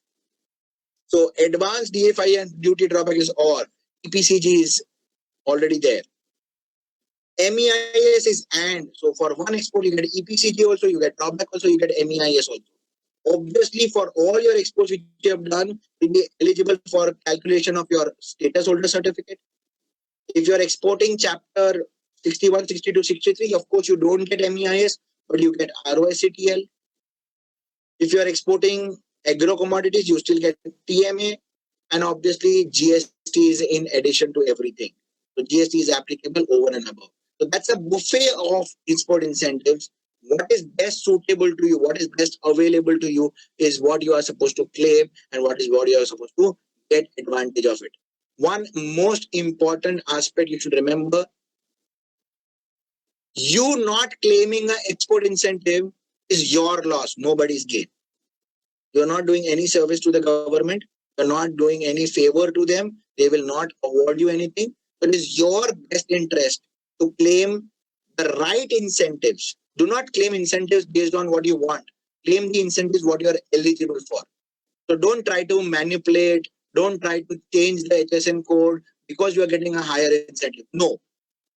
So advance, DFIA, and duty drawback is or. EPCG is already there. MEIS is and. So for one export, you get EPCG also, you get drawback also, you get MEIS also. Obviously, for all your exports which you have done, you'll be eligible for calculation of your status holder certificate. If you are exporting chapter 61, 62, 63, of course, you don't get MEIS, but you get ROSCTL. If you are exporting agro commodities, you still get TMA, and obviously GST is in addition to everything. So GST is applicable over and above. So that's a buffet of export incentives. What is best suitable to you, what is best available to you is what you are supposed to claim, and what you are supposed to get advantage of it. One most important aspect you should remember, you not claiming an export incentive is your loss, nobody's gain. You're not doing any service to the government. You're not doing any favor to them. They will not award you anything. It is your best interest to claim the right incentives. Do not claim incentives based on what you want. Claim the incentives what you are eligible for. So don't try to manipulate. Don't try to change the HSN code because you are getting a higher incentive. No.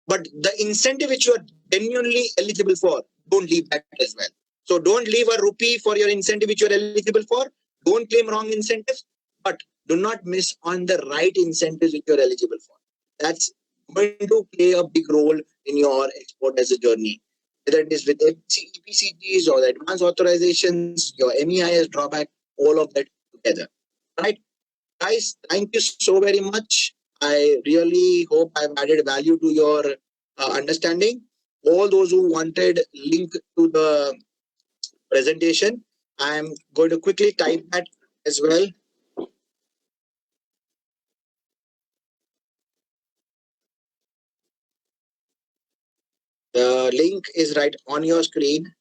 But the incentive which you are genuinely eligible for, don't leave that as well. So don't leave a rupee for your incentive which you are eligible for. Don't claim wrong incentives, but do not miss on the right incentives which you are eligible for. That's going to play a big role in your export as a journey. Whether it is with EPCGs or the advanced authorizations, your MEIS drawback, all of that together. Right? Guys, thank you so very much. I really hope I've added value to your understanding. All those who wanted link to the presentation, I'm going to quickly type that as well. The link is right on your screen.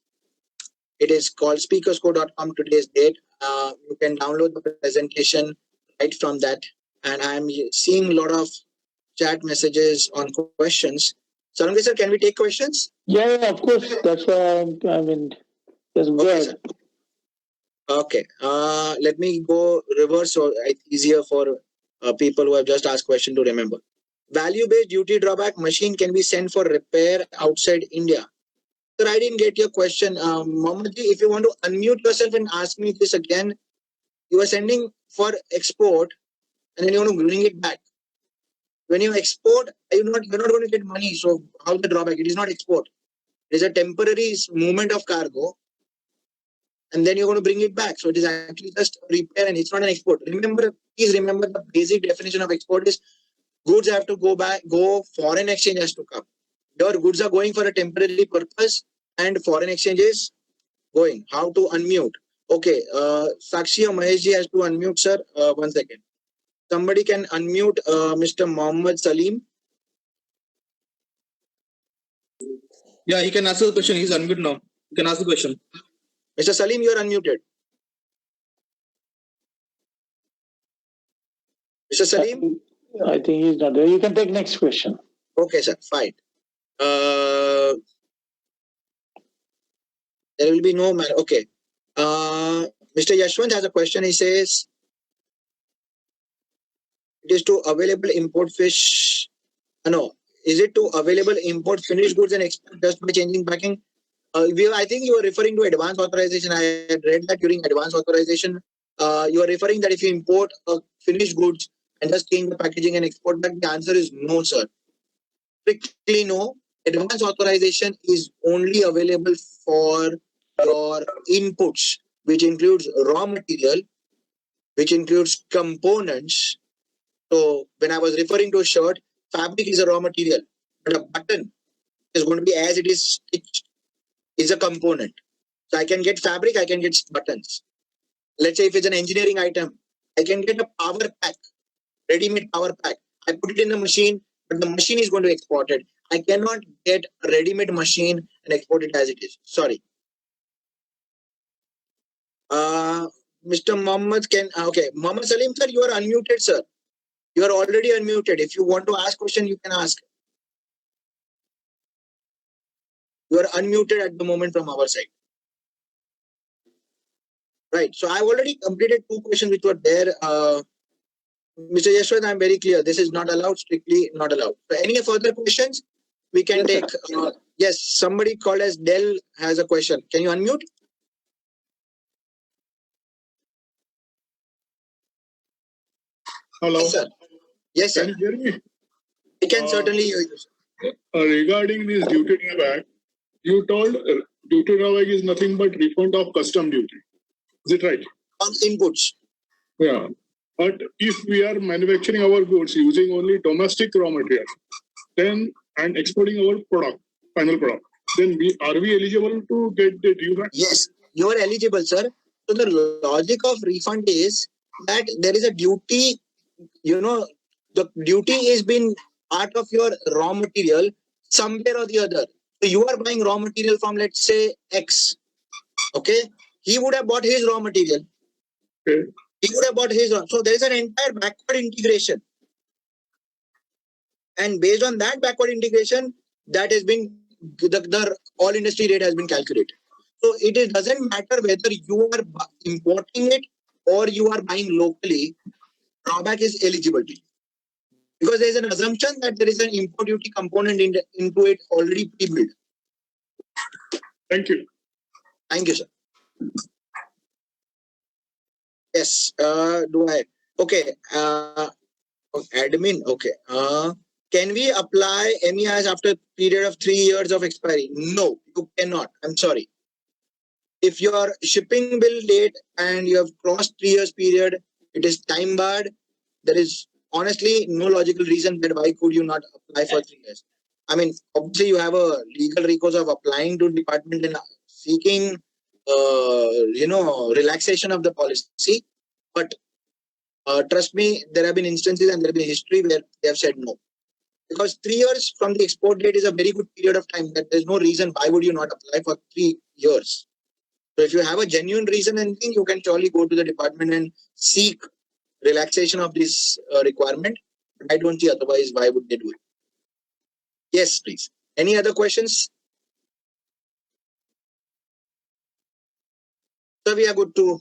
It is called speakersco.com today's date. You can download the presentation right from that. And I'm seeing a lot of chat messages on questions. Sarangi sir, can we take questions? Yeah, of course. That's why that's good. Okay, sir. Okay. Let me go reverse so it's easier for people who have just asked question to remember. Value-based duty drawback machine can be sent for repair outside India. Sir, I didn't get your question. Mohammed, if you want to unmute yourself and ask me this again, you are sending for export and then you want to bring it back. When you export, you're not going to get money. So how's the drawback? It is not export. It is a temporary movement of cargo. And then you're going to bring it back. So it is actually just repair and it's not an export. Please remember the basic definition of export is goods have to go foreign exchange has to come. Your goods are going for a temporary purpose and foreign exchange is going. How to unmute? Okay, Sakshi or Maheshji has to unmute, sir. 1 second. Somebody can unmute Mr. Mohammed Salim. Yeah, he can ask the question. He's unmuted now. You can ask the question. Mr. Salim, you are unmuted. Mr. Salim? I think he's not there. You can take next question. Okay, sir. Fine. There will be no matter. Okay. Mr. Yashwant has a question. He says, it is to available import fish. No. Is it to available import finished goods and export just by changing packing? I think you are referring to advance authorization. I had read that during advance authorization. You are referring that if you import finished goods and just change the packaging and export back, the answer is no, sir. Strictly no. advance authorization is only available for your inputs, which includes raw material, which includes components. So when I was referring to a shirt, fabric is a raw material, but a button is going to be as it is stitched is a component. So I can get fabric, I can get buttons. Let's say if it's an engineering item, I can get a power pack, ready-made power pack. I put it in the machine, but the machine is going to export it. I cannot get a ready-made machine and export it as it is. Sorry. Mr. Mohammed okay. Mohammed Salim sir, you are unmuted, sir. You are already unmuted. If you want to ask question, you can ask. You are unmuted at the moment from our side. Right. So I've already completed 2 questions which were there. Mr. Yashwant, I'm very clear. This is not allowed, strictly not allowed. So any further questions we can take? Yes, somebody called as Dell has a question. Can you unmute? Hello. Yes, sir. Yes, sir. Can you hear me? I can certainly hear you. Regarding this duty drawback, you told duty drawback is nothing but refund of custom duty. Is it right? On inputs. Yeah. But if we are manufacturing our goods using only domestic raw material, then and exporting our product, final product, then are we eligible to get the drawback? Yes, you are eligible, sir. So the logic of refund is that there is a duty, the duty is been part of your raw material somewhere or the other. So you are buying raw material from, let's say, X. Okay. He would have bought his raw material. Okay. He would have bought his raw. So there is an entire backward integration. And based on that backward integration, that has been the all industry rate has been calculated. So it doesn't matter whether you are importing it or you are buying locally, drawback is eligible to you. Because there is an assumption that there is an import duty component into it already pre-built. Thank you. Thank you, sir. Yes. Okay. Admin. Okay. Can we apply MEIS after period of 3 years of expiry? No, you cannot. I'm sorry. If your shipping bill date and you have crossed 3 years period, it is time barred. There is honestly no logical reason that why could you not apply for 3 years. I mean, obviously you have a legal recourse of applying to department and seeking, relaxation of the policy. But trust me, there have been instances and there have been history where they have said no. Because 3 years from the export date is a very good period of time. That there's no reason why would you not apply for 3 years. So if you have a genuine reason and thing, you can surely go to the department and seek relaxation of this requirement. But I don't see otherwise why would they do it. Yes, please. Any other questions? So we are good to,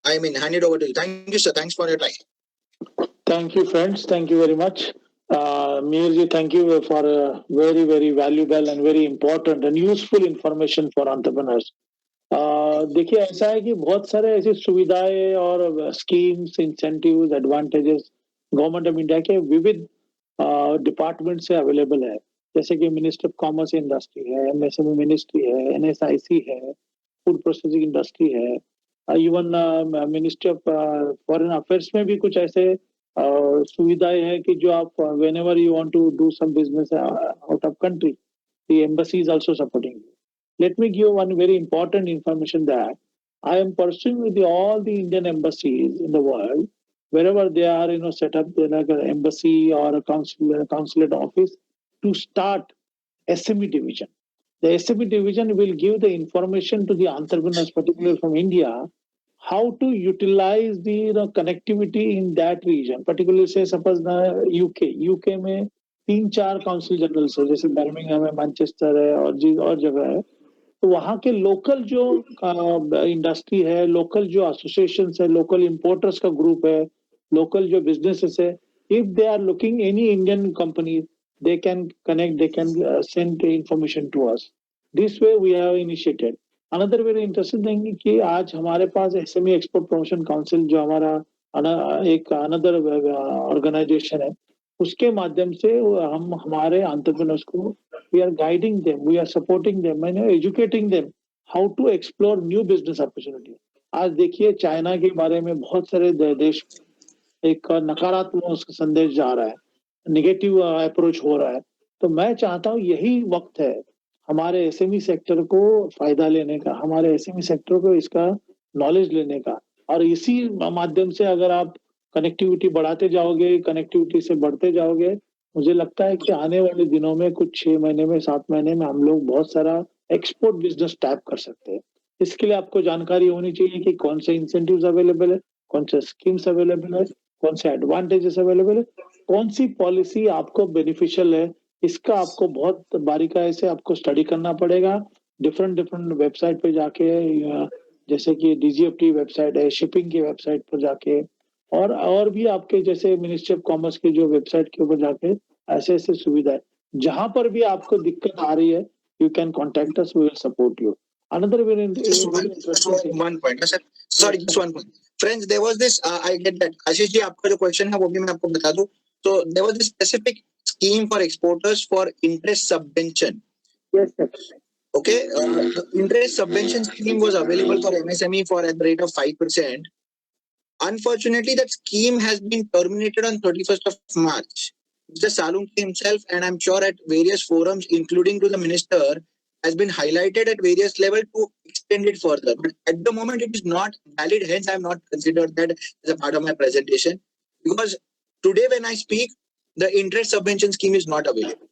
hand it over to you. Thank you, sir. Thanks for your time. Thank you, friends. Thank you very much. Meerji, thank you for a very, very valuable and very important and useful information for entrepreneurs. देखिए ऐसा है कि बहुत सारे ऐसी सुविधाएं और schemes, incentives, advantages government of India के विविध डिपार्टमेंट से अवेलेबल है, जैसे कि मिनिस्ट्री ऑफ कॉमर्स इंडस्ट्री है, एमएसएमई मिनिस्ट्री है, एनएसआईसी है, फूड प्रोसेसिंग इंडस्ट्री है, even ministry of foreign affairs में भी कुछ ऐसे सुविधाएं हैं कि जो आप whenever you want to do some business out of country, the embassy is also supporting you. Let me give one very important information that I am pursuing with all the Indian embassies in the world, wherever they are, set up like an embassy or a consulate office, to start SME division. The SME division will give the information to the entrepreneurs, particularly from India, how to utilize the connectivity in that region. Particularly, say suppose the UK में 3-4 council general है, जैसे Birmingham है, Manchester है और जगह है, तो वहाँ के लोकल जो इंडस्ट्री है, लोकल जो एसोसिएशंस है, लोकल इंपोर्टर्स का ग्रुप है, लोकल जो बिजनेसेस है, if they are looking any Indian company, they can connect, they can send information to us. This way we have initiated. Another very interesting thing है कि आज हमारे पास SME export promotion council जो हमारा एक another organisation है, उसके माध्यम से हम हमारे एंटरप्रेन्योर्स को we are guiding them, we are supporting them, educating them how to explore new business opportunity. आज देखिए चाइना के बारे में बहुत सारे देश एक नकारात्मक संदेश जा रहा है, नेगेटिव अप्रोच हो रहा है। तो मैं चाहता हूँ यही वक्त है हमारे एसएमई सेक्टर को फायदा लेने का, हमारे एसएमई सेक्टर को इसका नॉलेज लेने का, और इसी माध्यम से अगर आप कनेक्टिविटी बढ़ाते जाओगे, कनेक्टिविटी से बढ़ते जाओगे, मुझे लगता है कि आने वाले दिनों में कुछ 6 महीने में 7 महीने में हम लोग बहुत सारा एक्सपोर्ट बिजनेस टैप कर सकते हैं। इसके लिए आपको जानकारी होनी चाहिए कि कौन से इंसेंटिव्स अवेलेबल है, कौन से स्कीम्स अवेलेबल है, कौन से एडवांटेजेस अवेलेबल है, कौन सी पॉलिसी आपको बेनिफिशियल है। इसका आपको बहुत बारीकाई से आपको स्टडी करना पड़ेगा। डिफरेंट वेबसाइट पे जाके, जैसे कि डीजीएफटी वेबसाइट है, शिपिंग की वेबसाइट पर जाके, और भी आपके जैसे मिनिस्ट्री ऑफ कॉमर्स की जो वेबसाइट के ऊपर जाके ऐसे सुविधा है। जहां पर भी आपको दिक्कत आ रही है, you can contact us, we will support you. Another very interesting thing. One point, sir. Sorry, just one point. Friends, there was this, I get that. Ashish ji, आपका जो question है वो भी मैं आपको बता दूं. So there was this specific scheme for exporters for interest subvention. Yes, sir. Okay, the interest subvention scheme was available for MSME for at the rate of 5%. Unfortunately, that scheme has been terminated on 31st of March. Mr. Salunke himself, and I'm sure at various forums, including to the minister, has been highlighted at various levels to extend it further. But at the moment, it is not valid. Hence, I have not considered that as a part of my presentation. Because today, when I speak, the interest subvention scheme is not available.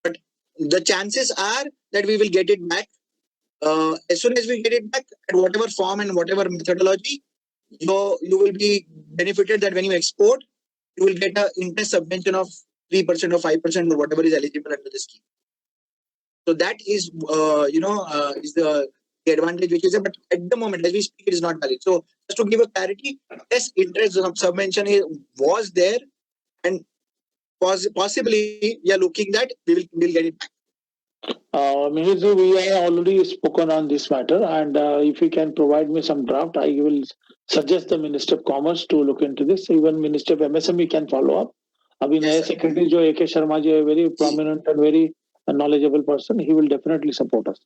But the chances are that we will get it back. As soon as we get it back, at whatever form and whatever methodology, you will be benefited that when you export, you will get an interest subvention of 3% or 5% or whatever is eligible under the scheme. So that is, is the advantage which is there. But at the moment, as we speak, it is not valid. So just to give a clarity, yes, interest subvention was there, and possibly we are looking that we will get it back. Minister, we have already spoken on this matter, and if you can provide me some draft, I will suggest the Minister of Commerce to look into this. Even Minister of MSME can follow up. Abhi naye secretary jo AK Sharma ji, a very prominent and very knowledgeable person, he will definitely support us.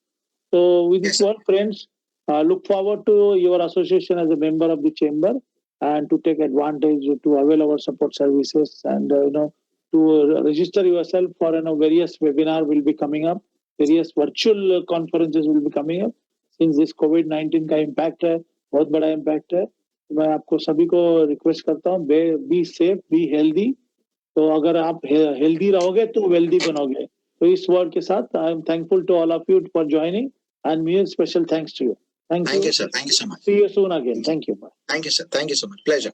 So with this one, friends, look forward to your association as a member of the chamber and to take advantage to avail our support services, and to register yourself for various webinar will be coming up, various virtual conferences will be coming up. Since this COVID-19 का impact है, बहुत बड़ा impact है, मैं आपको सभी को request करता हूँ, बी सेफ, बी हेल्दी. तो अगर आप हेल्दी रहोगे तो वेल्दी बनोगे. तो इस वर्ड के साथ I am thankful to all of you for joining, and me special thanks to you. Thank you, sir. Thank you so much. See you soon again. Thank you. Thank you, sir. Thank you so much. Pleasure.